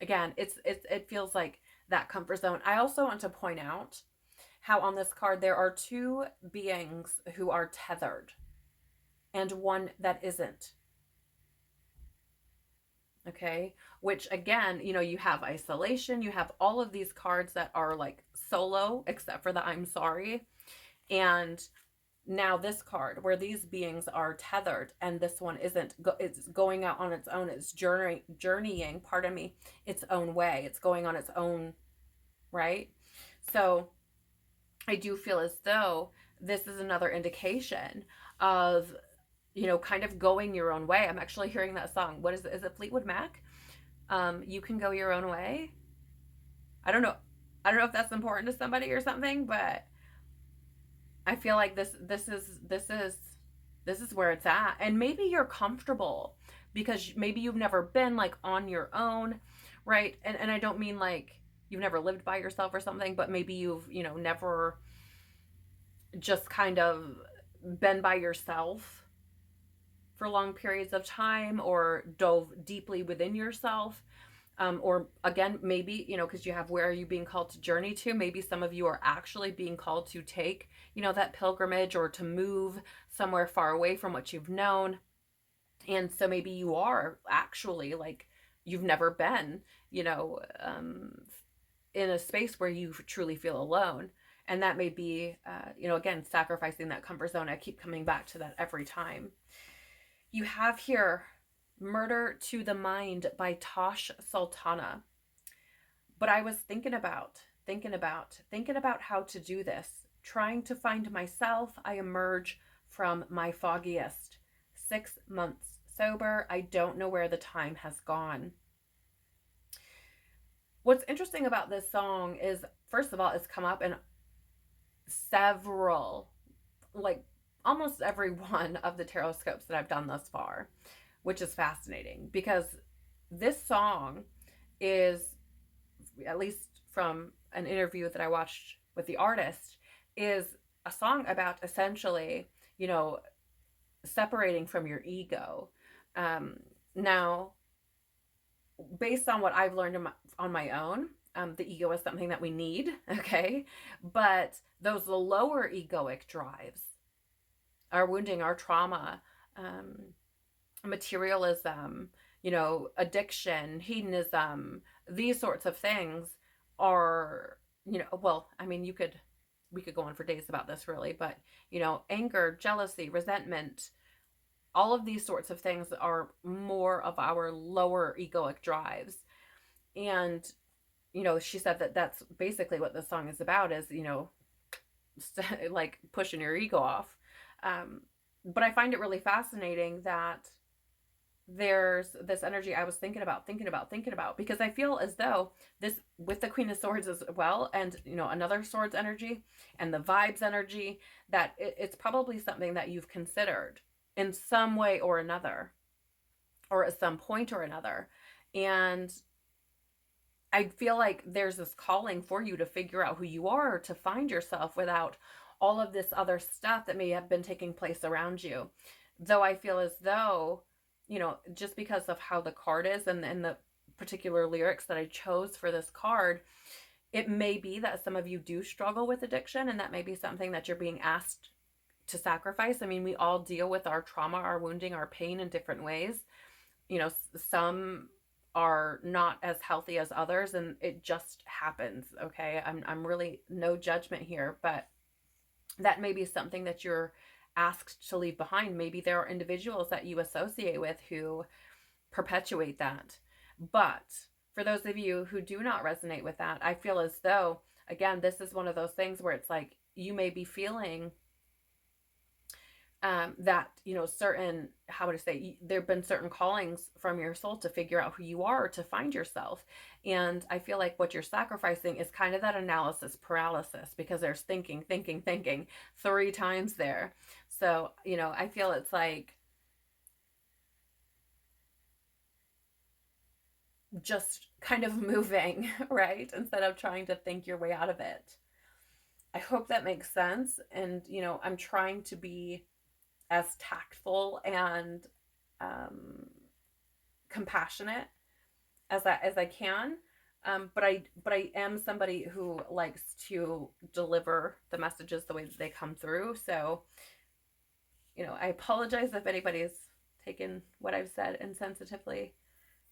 A: again, it feels like that comfort zone. I also want to point out how on this card there are two beings who are tethered and one that isn't. Okay, which again, you know, you have isolation, you have all of these cards that are like solo, except for the I'm sorry. And now this card where these beings are tethered and this one isn't, it's going out on its own, it's journeying, pardon me, its own way, it's going on its own, right? So I do feel as though this is another indication of, you know, kind of going your own way. I'm actually hearing that song. What is it? Is it Fleetwood Mac? You can go your own way. I don't know. I don't know if that's important to somebody or something, but I feel like this is where it's at. And maybe you're comfortable because maybe you've never been like on your own, right? And I don't mean like you've never lived by yourself or something, but maybe you've, you know, never just kind of been by yourself for long periods of time, or dove deeply within yourself. Or again, maybe, you know, because you have where are you being called to journey to? Maybe some of you are actually being called to take, you know, that pilgrimage, or to move somewhere far away from what you've known. And so maybe you are actually like, you've never been, you know, in a space where you truly feel alone. And that may be, you know, again, sacrificing that comfort zone. I keep coming back to that every time. You have here Murder to the Mind by Tosh Sultana. But I was thinking about how to do this. Trying to find myself, I emerge from my foggiest. 6 months sober, I don't know where the time has gone. What's interesting about this song is, first of all, it's come up in several, like almost every one of the Tarotscopes that I've done thus far, which is fascinating, because this song is, at least from an interview that I watched with the artist, is a song about essentially, you know, separating from your ego. Now, based on what I've learned on my own, the ego is something that we need, okay? But those lower egoic drives, our wounding, our trauma, materialism, you know, addiction, hedonism, these sorts of things are, you know, well, I mean, we could go on for days about this really, but, you know, anger, jealousy, resentment, all of these sorts of things are more of our lower egoic drives. And, you know, she said that that's basically what the song is about, is, you know, like pushing your ego off. But I find it really fascinating that there's this energy I was thinking about, because I feel as though this, with the Queen of Swords as well, and, you know, another Swords energy and the Vibes energy, that it's probably something that you've considered in some way or another, or at some point or another. And I feel like there's this calling for you to figure out who you are, to find yourself without all of this other stuff that may have been taking place around you. Though I feel as though, you know, just because of how the card is, and the particular lyrics that I chose for this card, it may be that some of you do struggle with addiction, and that may be something that you're being asked to sacrifice. I mean, we all deal with our trauma, our wounding, our pain in different ways. some are not as healthy as others, and it just happens. Okay. I'm really no judgment here, but that may be something that you're asked to leave behind. Maybe there are individuals that you associate with who perpetuate that. But for those of you who do not resonate with that, I feel as though, again, this is one of those things where it's like you may be feeling that, certain, how would I say, there have been certain callings from your soul to figure out who you are, to find yourself. And I feel like what you're sacrificing is kind of that analysis paralysis, because there's thinking, thinking, thinking 3 times there. So, I feel it's like just kind of moving, right? Instead of trying to think your way out of it. I hope that makes sense. And, I'm trying to be as tactful and compassionate as I can. But I am somebody who likes to deliver the messages the way that they come through. So, I apologize if anybody's taken what I've said insensitively,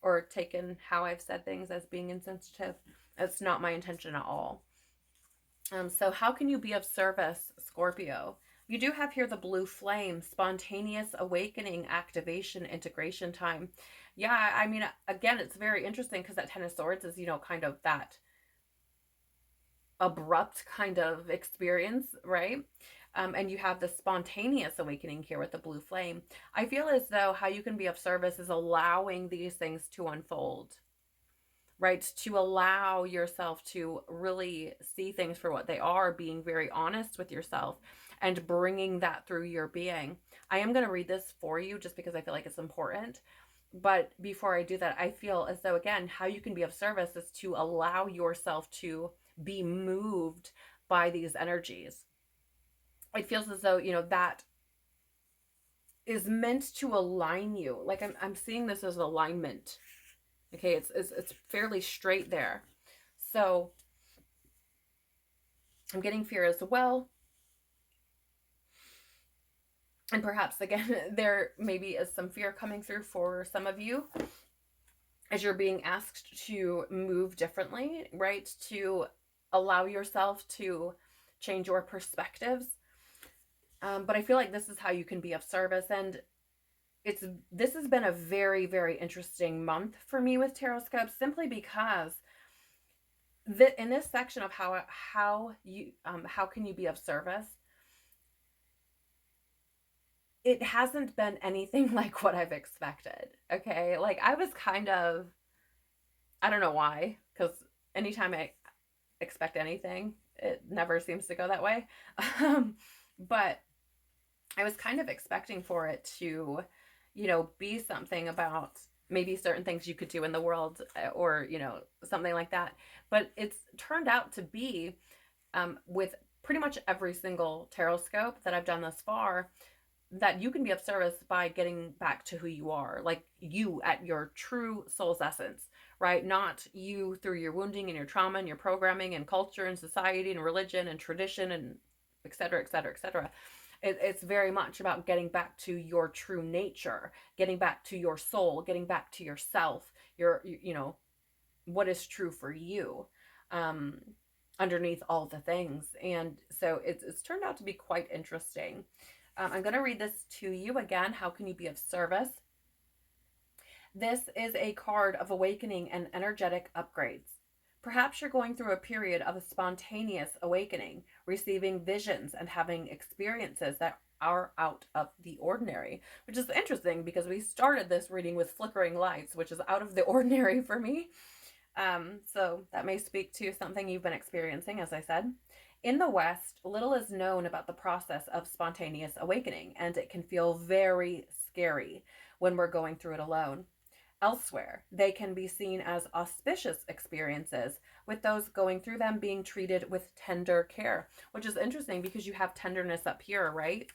A: or taken how I've said things as being insensitive. It's not my intention at all. So how can you be of service, Scorpio? You do have here the blue flame, spontaneous awakening, activation, integration time. Yeah, I mean, again, it's very interesting because that 10 of Swords is, kind of that abrupt kind of experience, right? And you have the spontaneous awakening here with the blue flame. I feel as though how you can be of service is allowing these things to unfold, right? To allow yourself to really see things for what they are, being very honest with yourself and bringing that through your being. I am going to read this for you just because I feel like it's important. But before I do that, I feel as though, again, how you can be of service is to allow yourself to be moved by these energies. It feels as though, that is meant to align you. Like I'm seeing this as alignment. Okay, it's fairly straight there. So I'm getting fear as well. And perhaps, again, there maybe is some fear coming through for some of you as you're being asked to move differently, right? To allow yourself to change your perspectives. But I feel like this is how you can be of service. And this has been a very, very interesting month for me with Tarotscope, simply because in this section of how can you be of service, it hasn't been anything like what I've expected. Okay, like I was kind of, I don't know why, because anytime I expect anything, it never seems to go that way. But I was kind of expecting for it to, be something about maybe certain things you could do in the world, or, something like that. But it's turned out to be, with pretty much every single Tarotscope that I've done thus far, that you can be of service by getting back to who you are, like you at your true soul's essence, right? Not you through your wounding and your trauma and your programming and culture and society and religion and tradition and et cetera, et cetera, et cetera. It's very much about getting back to your true nature, getting back to your soul, getting back to yourself, what is true for you, underneath all the things. And so it's turned out to be quite interesting. I'm going to read this to you again. How can you be of service? This is a card of awakening and energetic upgrades. Perhaps you're going through a period of a spontaneous awakening, receiving visions and having experiences that are out of the ordinary, which is interesting because we started this reading with flickering lights, which is out of the ordinary for me. So that may speak to something you've been experiencing, as I said. In the West, little is known about the process of spontaneous awakening, and it can feel very scary when we're going through it alone. Elsewhere, they can be seen as auspicious experiences, with those going through them being treated with tender care, which is interesting because you have tenderness up here, right?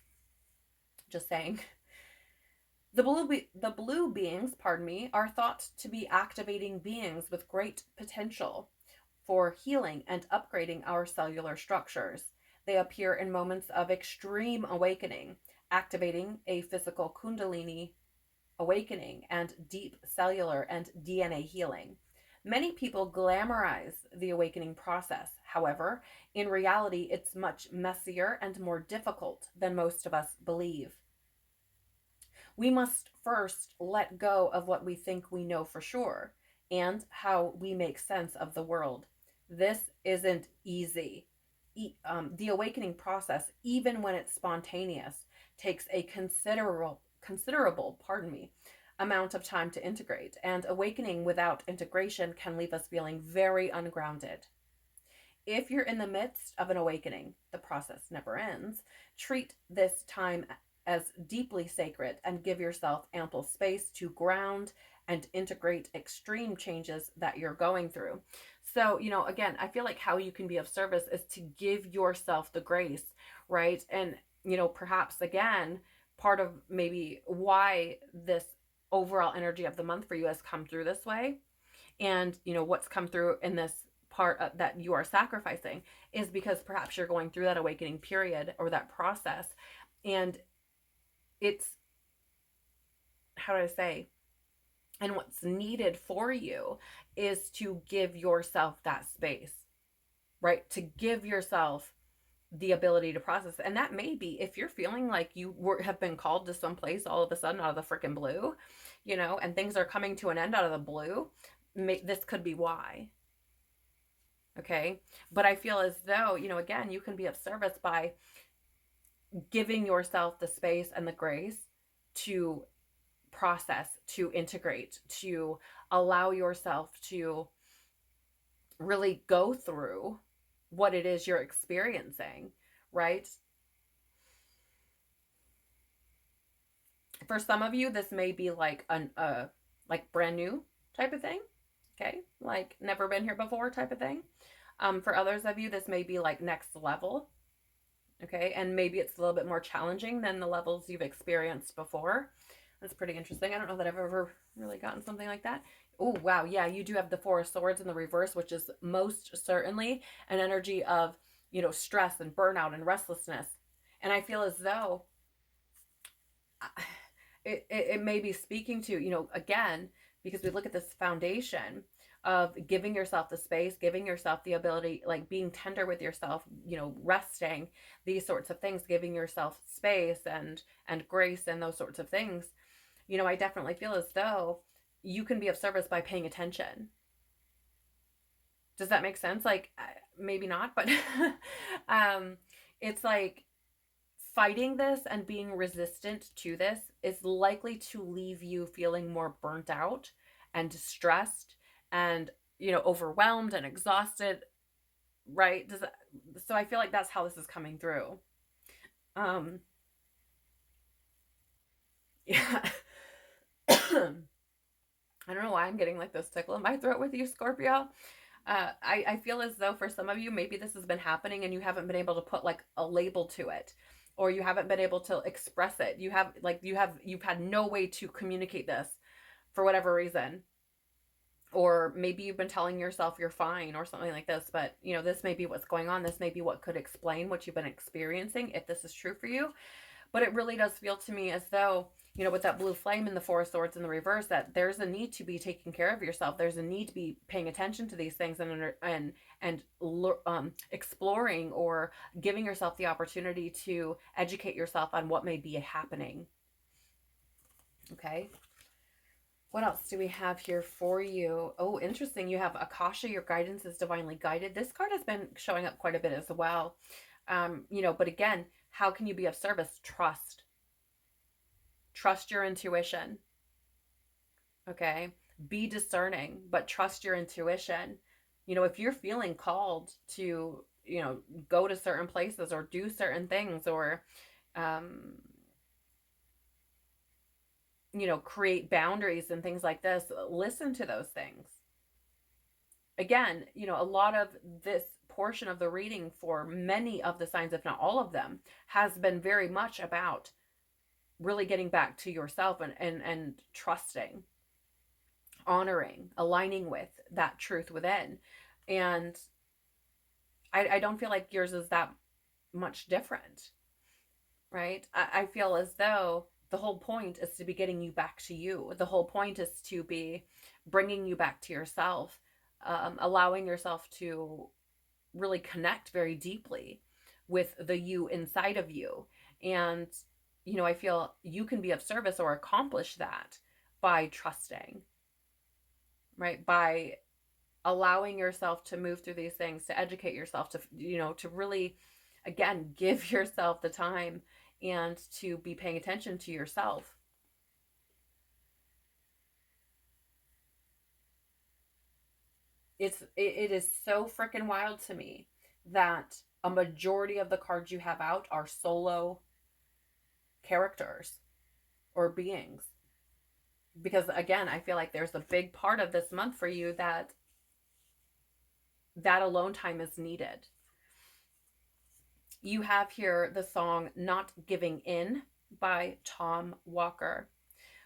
A: Just saying. The blue beings, are thought to be activating beings with great potential for healing and upgrading our cellular structures. They appear in moments of extreme awakening, activating a physical kundalini awakening and deep cellular and DNA healing. Many people glamorize the awakening process. However, in reality, it's much messier and more difficult than most of us believe. We must first let go of what we think we know for sure and how we make sense of the world. This isn't easy. The awakening process, even when it's spontaneous, takes a considerable, pardon me, amount of time to integrate. And awakening without integration can leave us feeling very ungrounded. If you're in the midst of an awakening, the process never ends. Treat this time as deeply sacred and give yourself ample space to ground and integrate extreme changes that you're going through. So, again, I feel like how you can be of service is to give yourself the grace, right? And, perhaps again, part of maybe why this overall energy of the month for you has come through this way, and what's come through in this part that you are sacrificing, is because perhaps you're going through that awakening period or that process, and it's, how do I say, and what's needed for you is to give yourself that space, right? To give yourself the ability to process. And that may be if you're feeling like have been called to some place all of a sudden out of the freaking blue, and things are coming to an end out of the blue. This could be why. Okay. But I feel as though, again, you can be of service by giving yourself the space and the grace to process, to integrate, to allow yourself to really go through what it is you're experiencing, right? For some of you, this may be like like brand new type of thing, okay? Like never been here before type of thing. For others of you, this may be like next level, okay? And maybe it's a little bit more challenging than the levels you've experienced before. That's pretty interesting. I don't know that I've ever really gotten something like that. Oh, wow. Yeah, you do have the Four of Swords in the reverse, which is most certainly an energy of, stress and burnout and restlessness. And I feel as though it may be speaking to, again, because we look at this foundation of giving yourself the space, giving yourself the ability, like being tender with yourself, resting, these sorts of things, giving yourself space and grace and those sorts of things. I definitely feel as though you can be of service by paying attention. Does that make sense? Like, maybe not, but it's like fighting this and being resistant to this is likely to leave you feeling more burnt out and stressed and, overwhelmed and exhausted, right? So I feel like that's how this is coming through. Yeah. I don't know why I'm getting like this tickle in my throat with you, Scorpio. I feel as though for some of you, maybe this has been happening and you haven't been able to put like a label to it, or you haven't been able to express it. You've had no way to communicate this for whatever reason. Or maybe you've been telling yourself you're fine or something like this, but this may be what's going on. This may be what could explain what you've been experiencing if this is true for you. But it really does feel to me as though, with that blue flame and the Four of Swords in the reverse, that there's a need to be taking care of yourself. There's a need to be paying attention to these things and exploring or giving yourself the opportunity to educate yourself on what may be happening. Okay. What else do we have here for you? Oh, interesting. You have Akasha, your guidance is divinely guided. This card has been showing up quite a bit as well. But again, how can you be of service? Trust your intuition. Okay. Be discerning, but trust your intuition. If you're feeling called to, go to certain places or do certain things or, create boundaries and things like this, listen to those things. Again, a lot of this portion of the reading for many of the signs, if not all of them, has been very much about really getting back to yourself and trusting, honoring, aligning with that truth within. And I don't feel like yours is that much different, right? I feel as though The whole point is to be getting you back to you. The whole point is to be bringing you back to yourself, allowing yourself to really connect very deeply with the you inside of you. And, I feel you can be of service or accomplish that by trusting, right? By allowing yourself to move through these things, to educate yourself, to really, again, give yourself the time and to be paying attention to yourself. It is so freaking wild to me that a majority of the cards you have out are solo characters or beings. Because again, I feel like there's a big part of this month for you that alone time is needed. You have here the song Not Giving In by Tom Walker.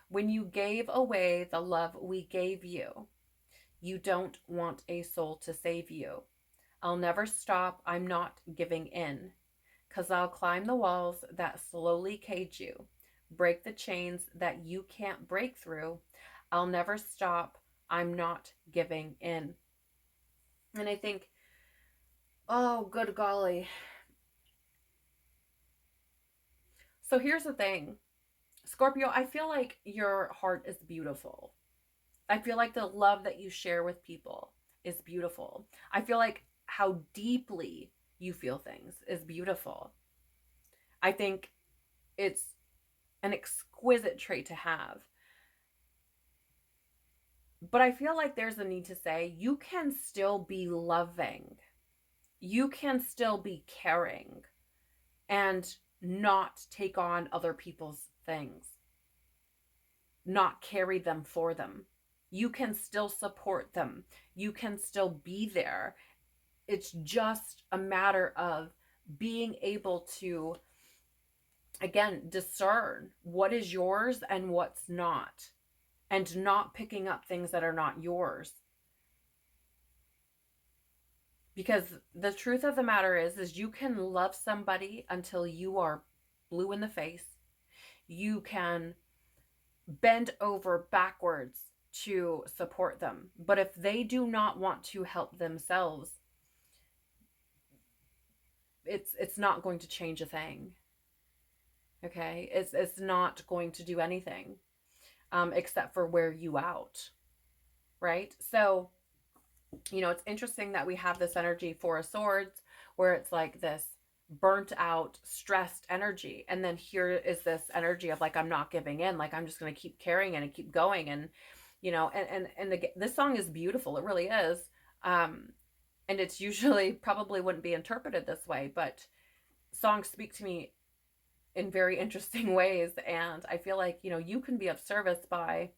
A: When you gave away the love we gave you, you don't want a soul to save you. I'll never stop, I'm not giving in. 'Cause I'll climb the walls that slowly cage you, break the chains that you can't break through. I'll never stop, I'm not giving in. And I think, oh, good golly. So here's the thing, Scorpio, I feel like your heart is beautiful. I feel like the love that you share with people is beautiful. I feel like how deeply you feel things is beautiful. I think it's an exquisite trait to have. But I feel like there's a need to say you can still be loving. You can still be caring and not take on other people's things, not carry them for them. You can still support them. You can still be there. It's just a matter of being able to, again, discern what is yours and what's not, and not picking up things that are not yours. Because the truth of the matter is you can love somebody until you are blue in the face. You can bend over backwards to support them. But if they do not want to help themselves, it's not going to change a thing. Okay? It's not going to do anything except for wear you out. Right? So, it's interesting that we have this energy, Four of Swords, where it's like this burnt out, stressed energy. And then here is this energy of like, I'm not giving in. Like, I'm just going to keep carrying it and keep going. And, this song is beautiful. It really is. And it's usually probably wouldn't be interpreted this way, but songs speak to me in very interesting ways. And I feel like, you can be of service by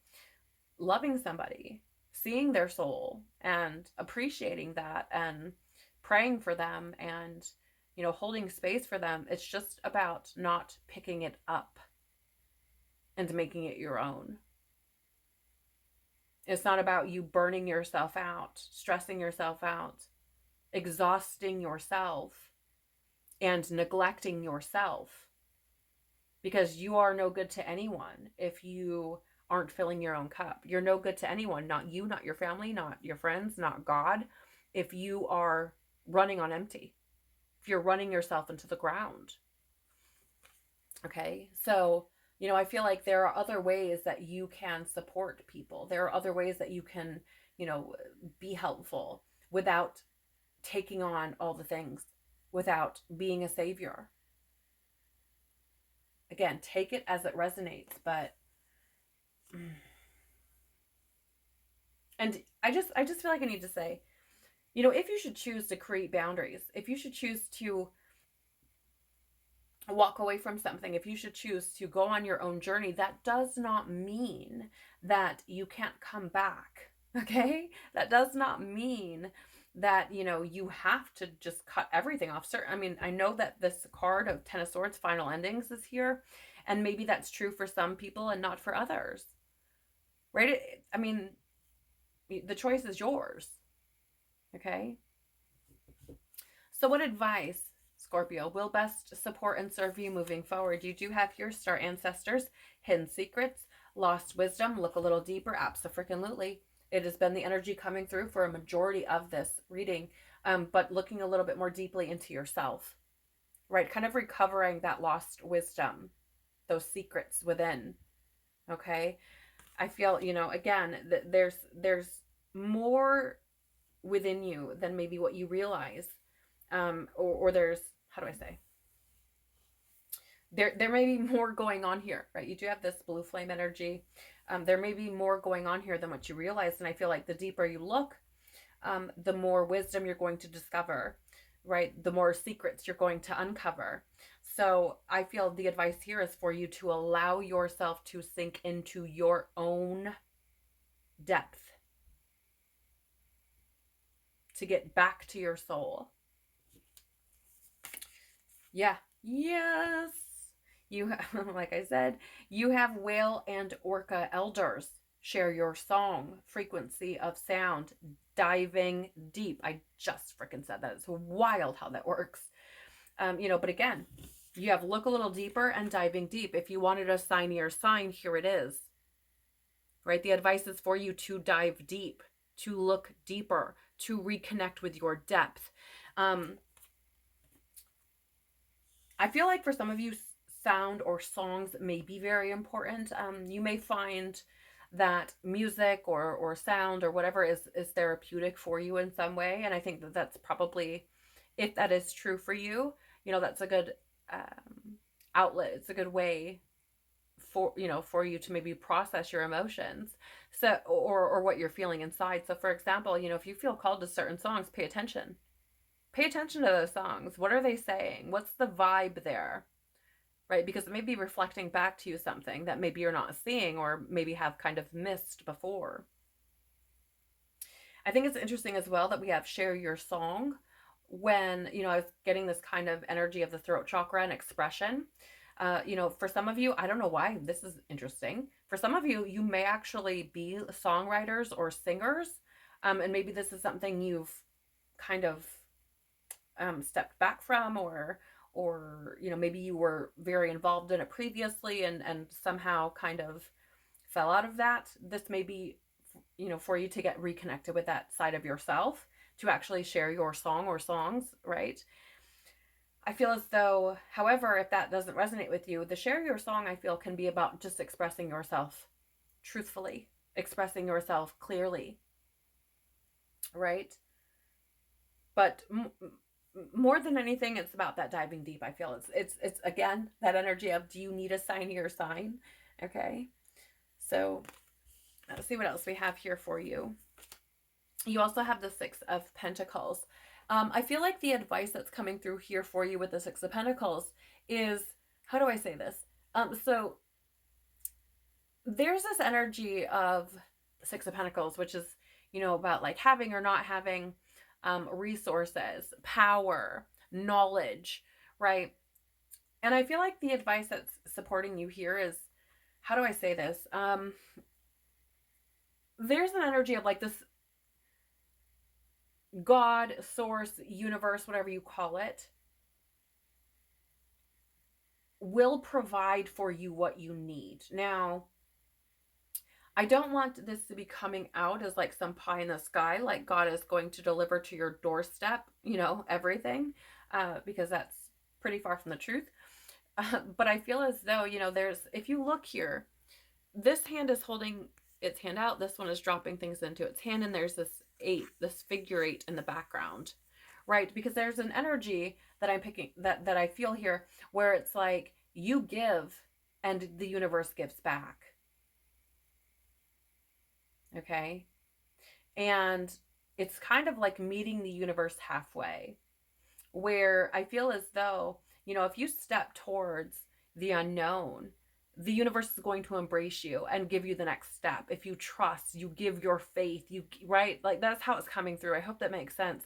A: loving somebody, seeing their soul and appreciating that and praying for them and, holding space for them. It's just about not picking it up and making it your own. It's not about you burning yourself out, stressing yourself out, exhausting yourself, and neglecting yourself, because you are no good to anyone if you aren't filling your own cup. You're no good to anyone, not you, not your family, not your friends, not God, if you are running on empty, if you're running yourself into the ground. Okay, so, I feel like there are other ways that you can support people. There are other ways that you can, be helpful without taking on all the things, without being a savior. Again, take it as it resonates, but and I just feel like I need to say, if you should choose to create boundaries, if you should choose to walk away from something, if you should choose to go on your own journey, that does not mean that you can't come back. Okay? That does not mean that, you have to just cut everything off. I mean, I know that this card of Ten of Swords, final endings, is here, and maybe that's true for some people and not for others. Right? I mean, the choice is yours. Okay? So what advice, Scorpio, will best support and serve you moving forward. You do have here star ancestors, hidden secrets, lost wisdom. Look a little deeper. Abso-freaking-lutely. It has been the energy coming through for a majority of this reading, but looking a little bit more deeply into yourself, right? Kind of recovering that lost wisdom, those secrets within, okay? I feel, again, that there's more within you than maybe what you realize. Or there's, how do I say? There may be more going on here, right? You do have this blue flame energy. There may be more going on here than what you realize. And I feel like the deeper you look, the more wisdom you're going to discover, right? The more secrets you're going to uncover. So I feel the advice here is for you to allow yourself to sink into your own depth, to get back to your soul. Yeah. Yes. You have, like I said, you have whale and orca elders. Share your song, frequency of sound, diving deep. I just freaking said that. It's wild how that works. But again, you have look a little deeper and diving deep. If you wanted a signier sign, here it is. Right? The advice is for you to dive deep, to look deeper, to reconnect with your depth. I feel like for some of you, sound or songs may be very important. You may find that music or sound or whatever is therapeutic for you in some way. And I think that that's probably, if that is true for you, that's a good outlet. It's a good way for you to maybe process your emotions, so or what you're feeling inside. So for example, if you feel called to certain songs, pay attention to those songs. What are they saying? What's the vibe there, right? Because it may be reflecting back to you something that maybe you're not seeing or maybe have kind of missed before. I think it's interesting as well that we have share your song when I was getting this kind of energy of the throat chakra and expression. For some of you, I don't know why this is interesting. For some of you, you may actually be songwriters or singers. And maybe this is something you've kind of stepped back from, or maybe you were very involved in it previously and somehow kind of fell out of that. This may be, for you to get reconnected with that side of yourself, to actually share your song or songs, right? I feel as though, however, if that doesn't resonate with you, the share your song, I feel, can be about just expressing yourself truthfully, expressing yourself clearly, right? But more than anything, it's about that diving deep. I feel it's again, that energy of, do you need a signier sign? Okay. So let's see what else we have here for you. You also have the Six of Pentacles. I feel like the advice that's coming through here for you with the Six of Pentacles is, how do I say this? So there's this energy of Six of Pentacles, which is, about like having or not having resources, power, knowledge, right? And I feel like the advice that's supporting you here is, how do I say this? There's an energy of like this God, source, universe, whatever you call it, will provide for you what you need. Now, I don't want this to be coming out as like some pie in the sky, like God is going to deliver to your doorstep, everything, because that's pretty far from the truth. But I feel as though, if you look here, this hand is holding its hand out, this one is dropping things into its hand, and there's this figure eight in the background, right? Because there's an energy that I'm picking, that I feel here, where it's like you give and the universe gives back. Okay. And it's kind of like meeting the universe halfway, where I feel as though, if you step towards the unknown, the universe is going to embrace you and give you the next step. If you trust, you give your faith, right? Like that's how it's coming through. I hope that makes sense.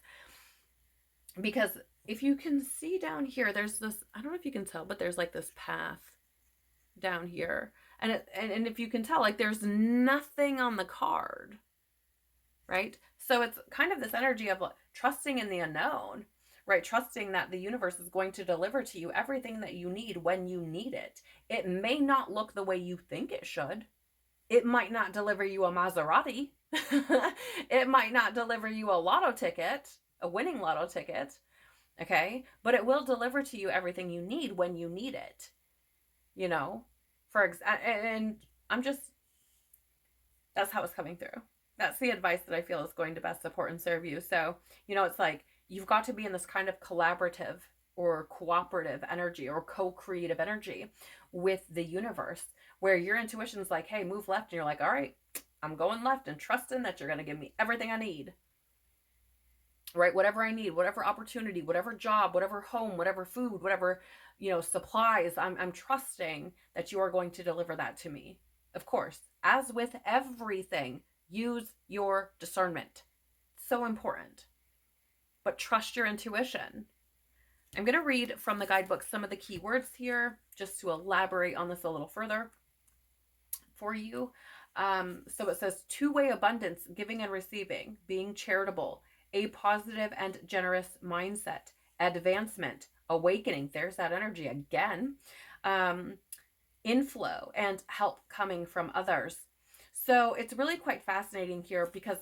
A: Because if you can see down here, there's this, I don't know if you can tell, but there's like this path down here. And if you can tell, like there's nothing on the card, right? So it's kind of this energy of like, trusting in the unknown, right? Trusting that the universe is going to deliver to you everything that you need when you need it. It may not look the way you think it should. It might not deliver you a Maserati. It might not deliver you a lotto ticket, a winning lotto ticket, okay? But it will deliver to you everything you need when you need it, you know? And I'm just, that's how it's coming through. That's the advice that I feel is going to best support and serve you. So, it's like you've got to be in this kind of collaborative or cooperative energy or co-creative energy with the universe, where your intuition's like, hey, move left. And you're like, all right, I'm going left and trusting that you're going to give me everything I need. Right? Whatever I need, whatever opportunity, whatever job, whatever home, whatever food, whatever, supplies, I'm trusting that you are going to deliver that to me. Of course, as with everything, use your discernment. So important. But trust your intuition. I'm going to read from the guidebook some of the keywords here, just to elaborate on this a little further for you. So it says two-way abundance, giving and receiving, being charitable, a positive and generous mindset, advancement, awakening. There's that energy again. Inflow and help coming from others. So it's really quite fascinating here because,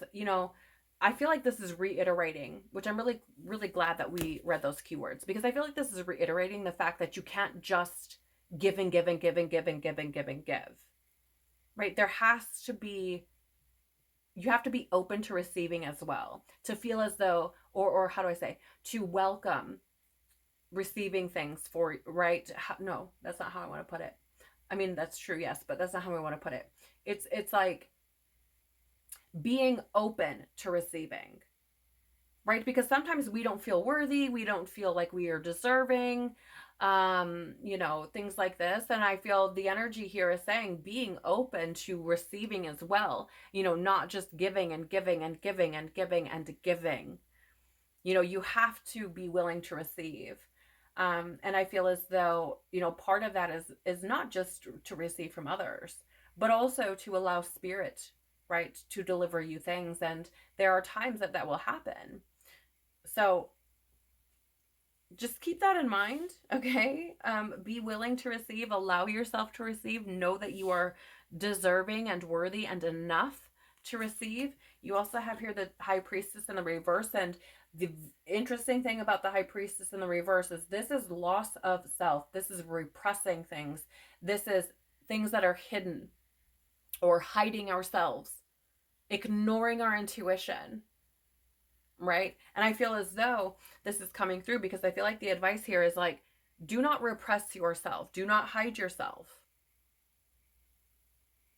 A: I feel like this is reiterating, which I'm really, really glad that we read those keywords, because I feel like this is reiterating the fact that you can't just give and give and give and give and give and give and give, right? There has to be, you have to be open to receiving as well, to feel as though, or how do I say, to welcome receiving things for, right? No, that's not how I want to put it. I mean, that's true, yes, but that's not how I want to put it. It's like being open to receiving, right? Because sometimes we don't feel worthy, we don't feel like we are deserving, things like this. And I feel the energy here is saying being open to receiving as well, not just giving and giving and giving and giving and giving. You have to be willing to receive. And I feel as though, part of that is not just to receive from others, but also to allow spirit, right, to deliver you things. And there are times that will happen. So just keep that in mind, okay? Be willing to receive, allow yourself to receive, know that you are deserving and worthy and enough to receive. You also have here the High Priestess in the reverse, and the interesting thing about the High Priestess in the reverse is this is loss of self. This is repressing things. This is things that are hidden or hiding ourselves, ignoring our intuition, right? And I feel as though this is coming through because I feel like the advice here is like, do not repress yourself. Do not hide yourself.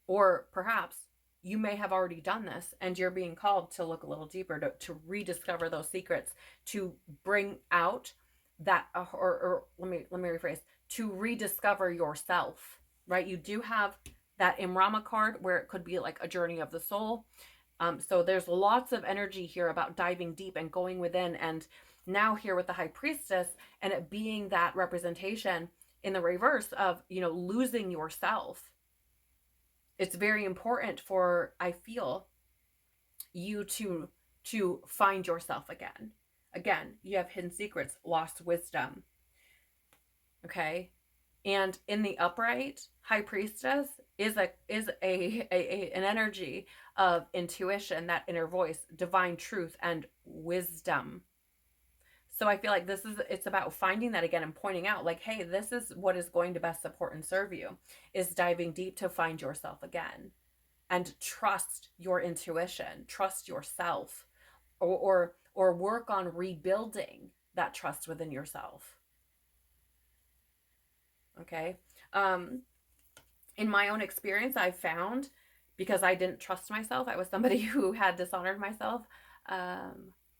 A: Or perhaps you may have already done this and you're being called to look a little deeper, to rediscover those secrets, to bring out that, or let me rephrase, to rediscover yourself, right? You do have that Imrama card where it could be like a journey of the soul. So there's lots of energy here about diving deep and going within. And now here with the High Priestess and it being that representation in the reverse of, losing yourself. It's very important for, I feel, you to find yourself again. Again, you have hidden secrets, lost wisdom. Okay? And in the upright, High Priestess is an energy of intuition, that inner voice, divine truth, and wisdom. So I feel like it's about finding that again and pointing out like, hey, this is what is going to best support and serve you, is diving deep to find yourself again and trust your intuition, trust yourself, or work on rebuilding that trust within yourself. Okay. In my own experience, I've found, because I didn't trust myself, I was somebody who had dishonored myself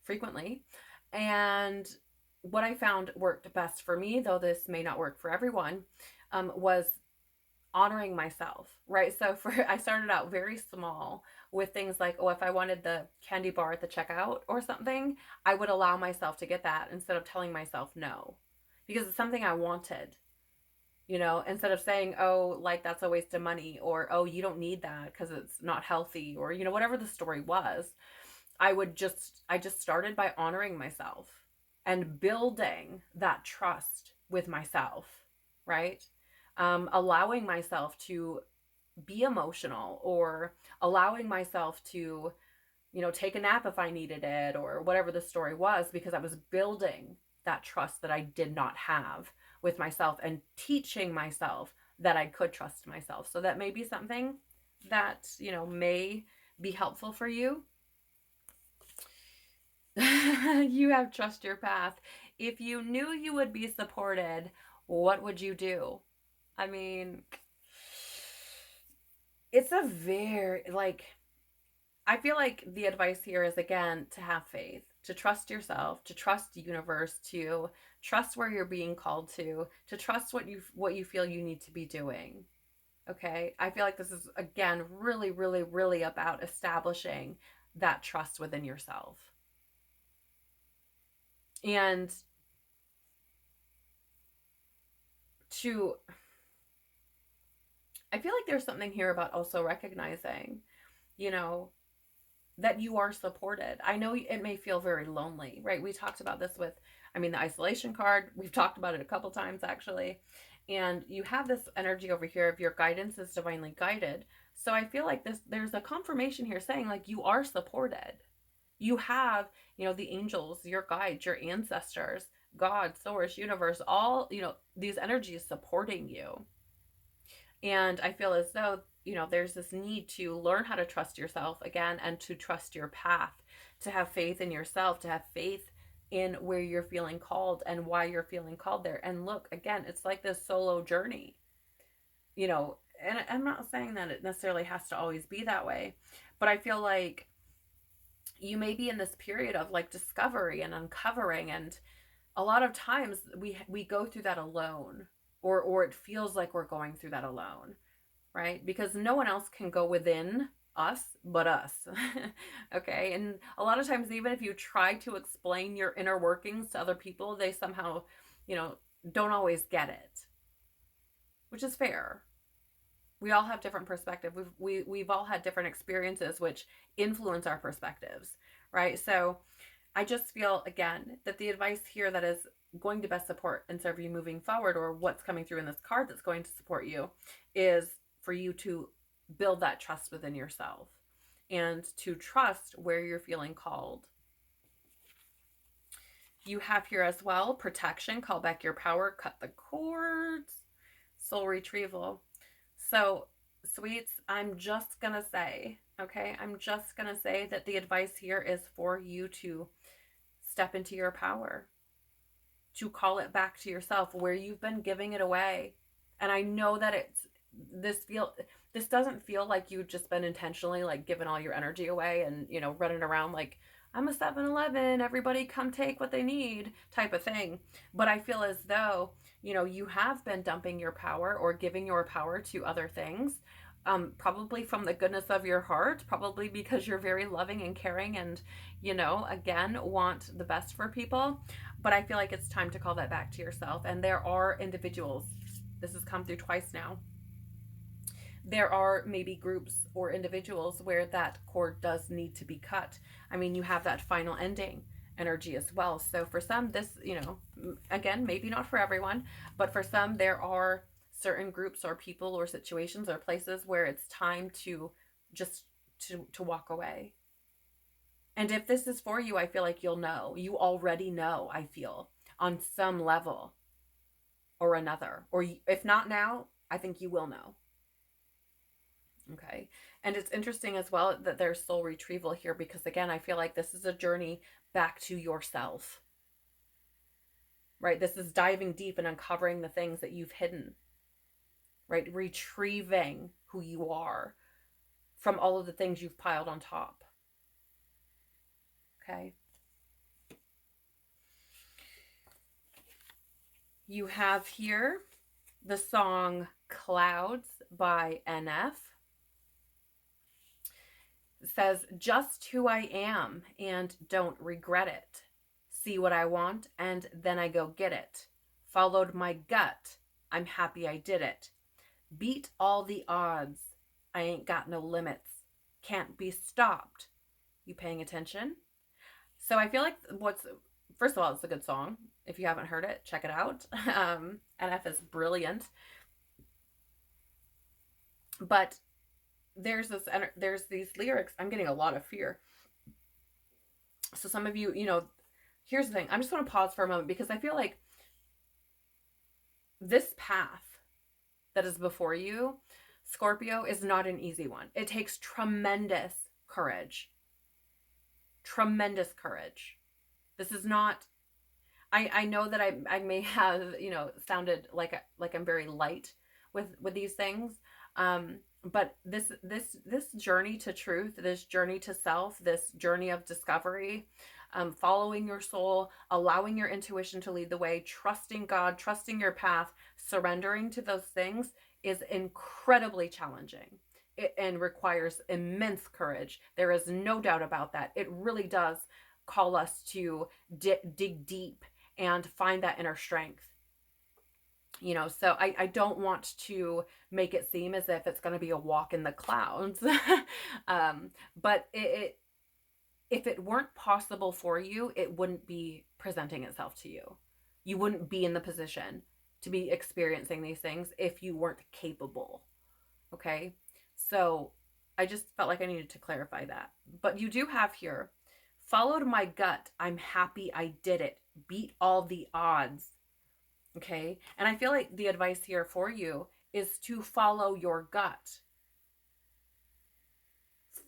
A: frequently. And what I found worked best for me, though this may not work for everyone, was honoring myself, right? So I started out very small with things like, if I wanted the candy bar at the checkout or something, I would allow myself to get that instead of telling myself no, because it's something I wanted. Instead of saying, that's a waste of money, or, you don't need that because it's not healthy, or, whatever the story was, I just started by honoring myself. and building that trust with myself, right? Allowing myself to be emotional, or allowing myself to, take a nap if I needed it, or whatever the story was, because I was building that trust that I did not have with myself, and teaching myself that I could trust myself. So that may be something that, may be helpful for you. You have trust your path. If you knew you would be supported, what would you do? I mean, it's a very, I feel like the advice here is, again, to have faith, to trust yourself, to trust the universe, to trust where you're being called to trust what you feel you need to be doing. Okay? I feel like this is, again, really, really, really about establishing that trust within yourself. And I feel like there's something here about also recognizing, you know, that you are supported. I know it may feel very lonely, right? We talked about this with, the isolation card. We've talked about it a couple times, actually. And you have this energy over here of your guidance is divinely guided. So I feel like there's a confirmation here saying, like, you are supported. You have, the angels, your guides, your ancestors, God, source, universe, all, these energies supporting you. And I feel as though, there's this need to learn how to trust yourself again, and to trust your path, to have faith in yourself, to have faith in where you're feeling called and why you're feeling called there. And look, again, it's like this solo journey, and I'm not saying that it necessarily has to always be that way, but I feel like you may be in this period of, like, discovery and uncovering, and a lot of times we go through that alone, or it feels like we're going through that alone, right? Because no one else can go within us but us. Okay? And a lot of times, even if you try to explain your inner workings to other people, they somehow, don't always get it, which is fair. We all have different perspectives. We've all had different experiences which influence our perspectives, right? So I just feel, again, that the advice here that is going to best support and serve you moving forward, or what's coming through in this card that's going to support you, is for you to build that trust within yourself, and to trust where you're feeling called. You have here as well protection, call back your power, cut the cords, soul retrieval. So, sweets, I'm just going to say, okay, that the advice here is for you to step into your power, to call it back to yourself where you've been giving it away. And I know that this doesn't feel like you've just been intentionally, like, giving all your energy away and, running around like, I'm a 7-Eleven, everybody come take what they need type of thing. But I feel as though, you have been dumping your power or giving your power to other things, probably from the goodness of your heart, probably because you're very loving and caring and, again, want the best for people. But I feel like it's time to call that back to yourself. And there are individuals, this has come through twice now, there are maybe groups or individuals where that cord does need to be cut. You have that final ending energy as well. So for some, this, again, maybe not for everyone, but for some, there are certain groups or people or situations or places where it's time to just to walk away. And if this is for you, I feel like you already know, I feel, on some level or another, or if not now, I think you will know. Okay. And it's interesting as well that there's soul retrieval here, because, again, I feel like this is a journey back to yourself, right? This is diving deep and uncovering the things that you've hidden, right? Retrieving who you are from all of the things you've piled on top. Okay. You have here the song Clouds by NF. It says, just who I am and don't regret it. See what I want and then I go get it. Followed my gut. I'm happy I did it. Beat all the odds. I ain't got no limits. Can't be stopped. You paying attention? So I feel like what's first of all, it's a good song. If you haven't heard it, check it out. NF is brilliant. But there's these lyrics. I'm getting a lot of fear. So some of you, here's the thing. I'm just going to pause for a moment because I feel like this path that is before you, Scorpio, is not an easy one. It takes tremendous courage. Tremendous courage. This is not, I know that I may have, sounded like I'm very light with these things. But this journey to truth, this journey to self, this journey of discovery, following your soul, allowing your intuition to lead the way, trusting God, trusting your path, surrendering to those things is incredibly challenging. And requires immense courage. There is no doubt about that. It really does call us to dig deep and find that inner strength. So I don't want to make it seem as if it's going to be a walk in the clouds. But if it weren't possible for you, it wouldn't be presenting itself to you. You wouldn't be in the position to be experiencing these things if you weren't capable. Okay? So I just felt like I needed to clarify that. But you do have here, followed my gut. I'm happy I did it. Beat all the odds. Okay? And I feel like the advice here for you is to follow your gut.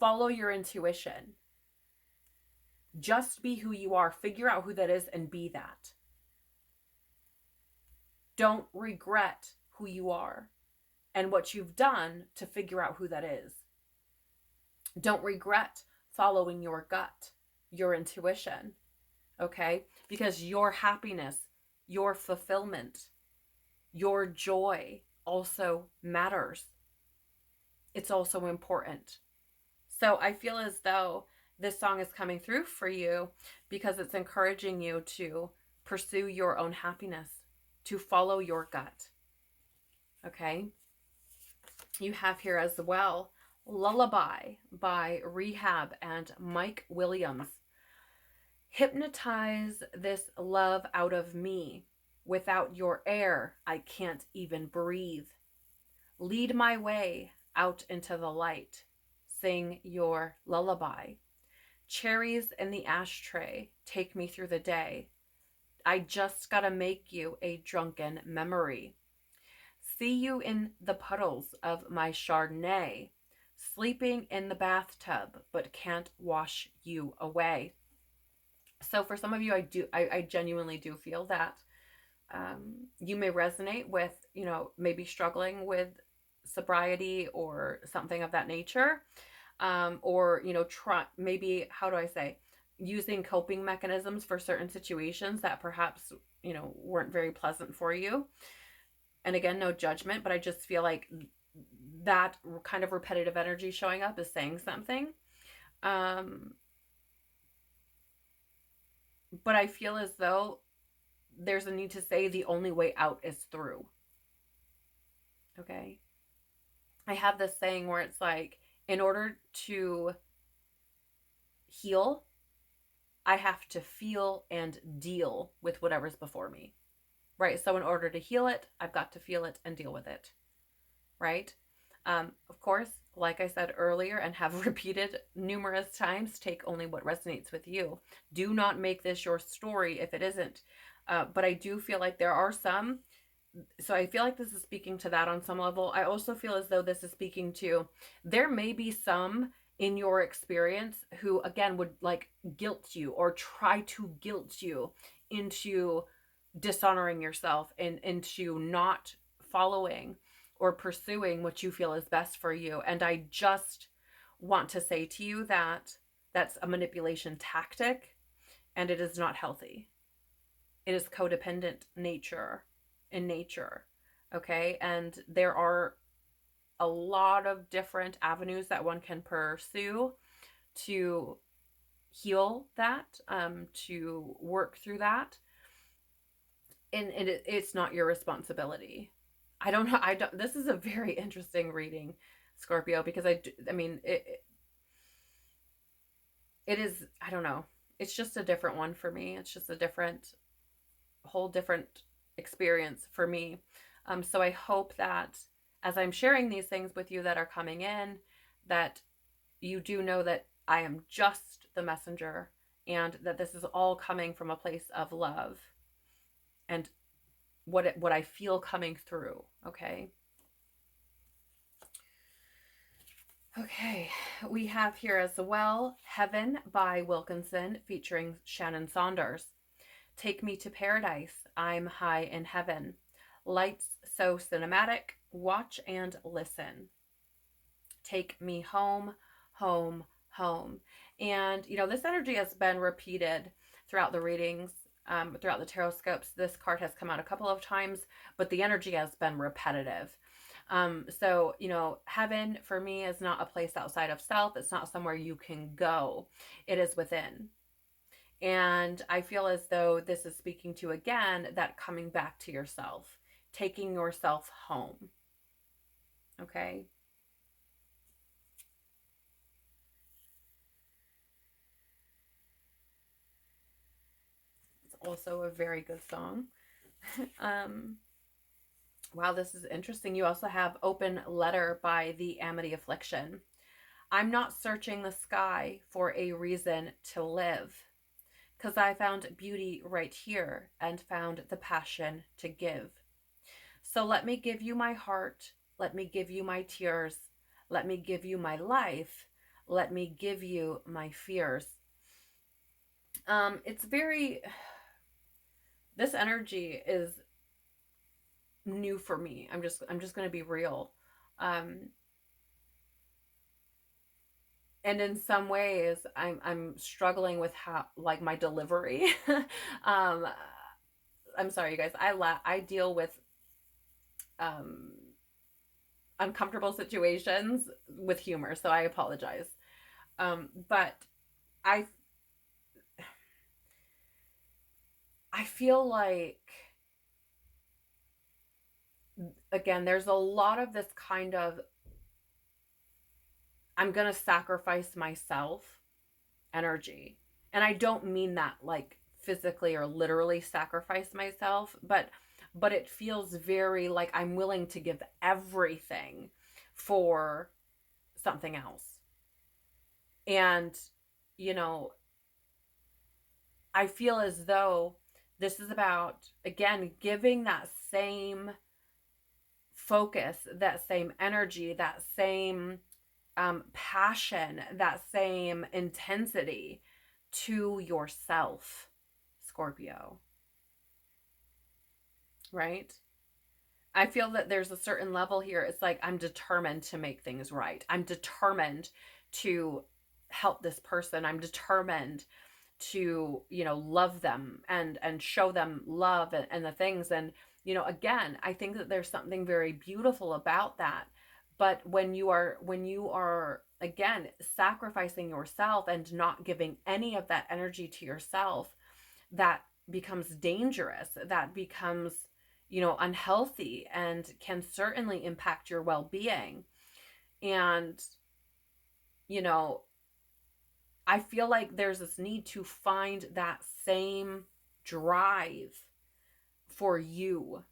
A: Follow your intuition. Just be who you are. Figure out who that is and be that. Don't regret who you are and what you've done to figure out who that is. Don't regret following your gut, your intuition. Okay? Because your happiness, your fulfillment, your joy also matters. It's also important. So I feel as though this song is coming through for you because it's encouraging you to pursue your own happiness, to follow your gut. Okay? You have here as well, Lullaby by Rehab and Mike Williams. Hypnotize this love out of me. Without your air, I can't even breathe. Lead my way out into the light. Sing your lullaby. Cherries in the ashtray, take me through the day. I just gotta make you a drunken memory. See you in the puddles of my Chardonnay, sleeping in the bathtub, but can't wash you away. So for some of you, I genuinely do feel that you may resonate with, maybe struggling with sobriety or something of that nature. Or, maybe, how do I say, using coping mechanisms for certain situations that perhaps, weren't very pleasant for you. And again, no judgment, but I just feel like that kind of repetitive energy showing up is saying something. But I feel as though there's a need to say the only way out is through. Okay? I have this saying where it's like, in order to heal, I have to feel and deal with whatever's before me. Right? So in order to heal it, I've got to feel it and deal with it. Right? Of course, like I said earlier and have repeated numerous times, take only what resonates with you. Do not make this your story if it isn't. But I do feel like there are some, so I feel like this is speaking to that on some level. I also feel as though this is speaking to, there may be some in your experience who, again, would like guilt you or try to guilt you into dishonoring yourself and into not following or pursuing what you feel is best for you. And I just want to say to you that that's a manipulation tactic and it is not healthy. It is codependent in nature. Okay. And there are a lot of different avenues that one can pursue to heal that, to work through that. And it's not your responsibility. I don't know. This is a very interesting reading, Scorpio, because it is, I don't know. it's just a different one for me. It's just a whole different experience for me. So I hope that as I'm sharing these things with you that are coming in, that you do know that I am just the messenger, and that this is all coming from a place of love and what I feel coming through. Okay. Okay, we have here as well Heaven by Wilkinson featuring Shannon Saunders. Take me to paradise, I'm high in heaven. Lights so cinematic, watch and listen. Take me home, home, home. And, this energy has been repeated throughout the readings, throughout the Tarotscopes. This card has come out a couple of times, but the energy has been repetitive. So, heaven for me is not a place outside of self. It's not somewhere you can go. It is within. And I feel as though this is speaking to, again, that coming back to yourself, taking yourself home. Okay. It's also a very good song. Wow, this is interesting. You also have Open Letter by the Amity Affliction. I'm not searching the sky for a reason to live, 'cause I found beauty right here and found the passion to give. So let me give you my heart. Let me give you my tears. Let me give you my life. Let me give you my fears. It's very, this energy is new for me. I'm just going to be real. And in some ways I'm struggling with how, like, my delivery. um I'm sorry, you guys. I deal with um uncomfortable situations with humor, so I apologize. But I I feel like, again, there's a lot of this kind of, I'm gonna sacrifice myself energy. And I don't mean that like physically or literally sacrifice myself, but it feels very like I'm willing to give everything for something else. And, you know, I feel as though this is about, again, giving that same focus, that same energy, that same passion, that same intensity to yourself, Scorpio. Right? I feel that there's a certain level here. It's like I'm determined to make things right. I'm determined to help this person. I'm determined to, love them and show them love and the things. And, again, I think that there's something very beautiful about that. But when you are again sacrificing yourself and not giving any of that energy to yourself, that becomes dangerous. That becomes, unhealthy and can certainly impact your well-being. And, you know, I feel like there's this need to find that same drive for you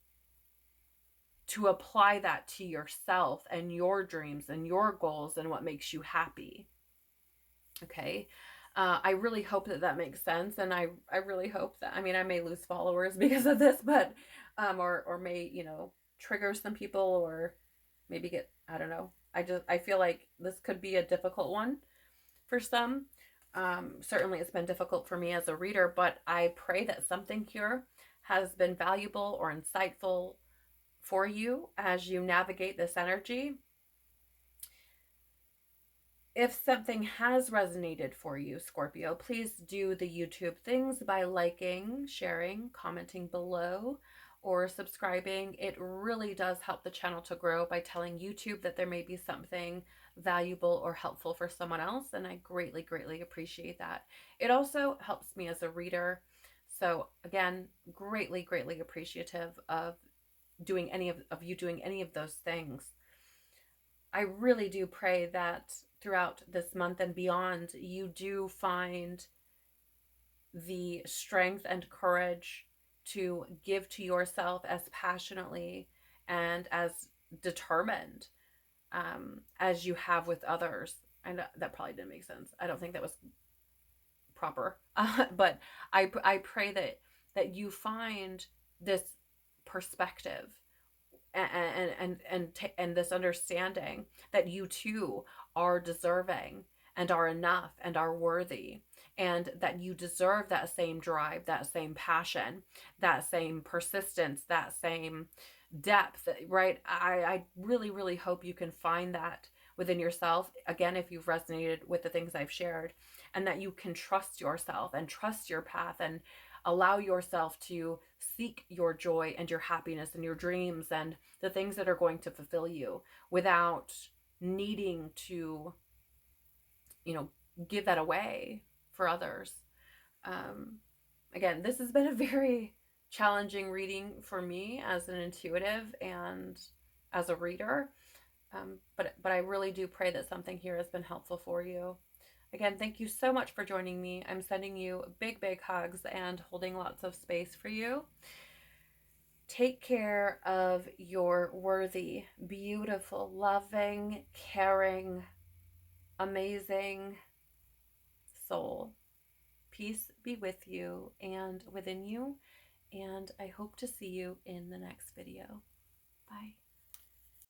A: to apply that to yourself and your dreams and your goals and what makes you happy. Okay. I really hope that makes sense. And I really hope that, I mean, I may lose followers because of this, but, or may, trigger some people, or maybe get, I don't know. I feel like this could be a difficult one for some. Certainly it's been difficult for me as a reader, but I pray that something here has been valuable or insightful for you as you navigate this energy. If something has resonated for you, Scorpio, please do the YouTube things by liking, sharing, commenting below, or subscribing. It really does help the channel to grow by telling YouTube that there may be something valuable or helpful for someone else, and I greatly, greatly appreciate that. It also helps me as a reader. So again, greatly, greatly appreciative of you doing any of those things. I really do pray that throughout this month and beyond, you do find the strength and courage to give to yourself as passionately and as determined as you have with others. And that probably didn't make sense. I don't think that was proper. But I pray that you find this perspective and this understanding that you too are deserving and are enough and are worthy, and that you deserve that same drive, that same passion, that same persistence, that same depth, right? I really, really hope you can find that within yourself. Again, if you've resonated with the things I've shared, and that you can trust yourself and trust your path and allow yourself to seek your joy and your happiness and your dreams and the things that are going to fulfill you without needing to, give that away for others. Again, this has been a very challenging reading for me as an intuitive and as a reader. But I really do pray that something here has been helpful for you. Again, thank you so much for joining me. I'm sending you big, big hugs and holding lots of space for you. Take care of your worthy, beautiful, loving, caring, amazing soul. Peace be with you and within you. And I hope to see you in the next video. Bye.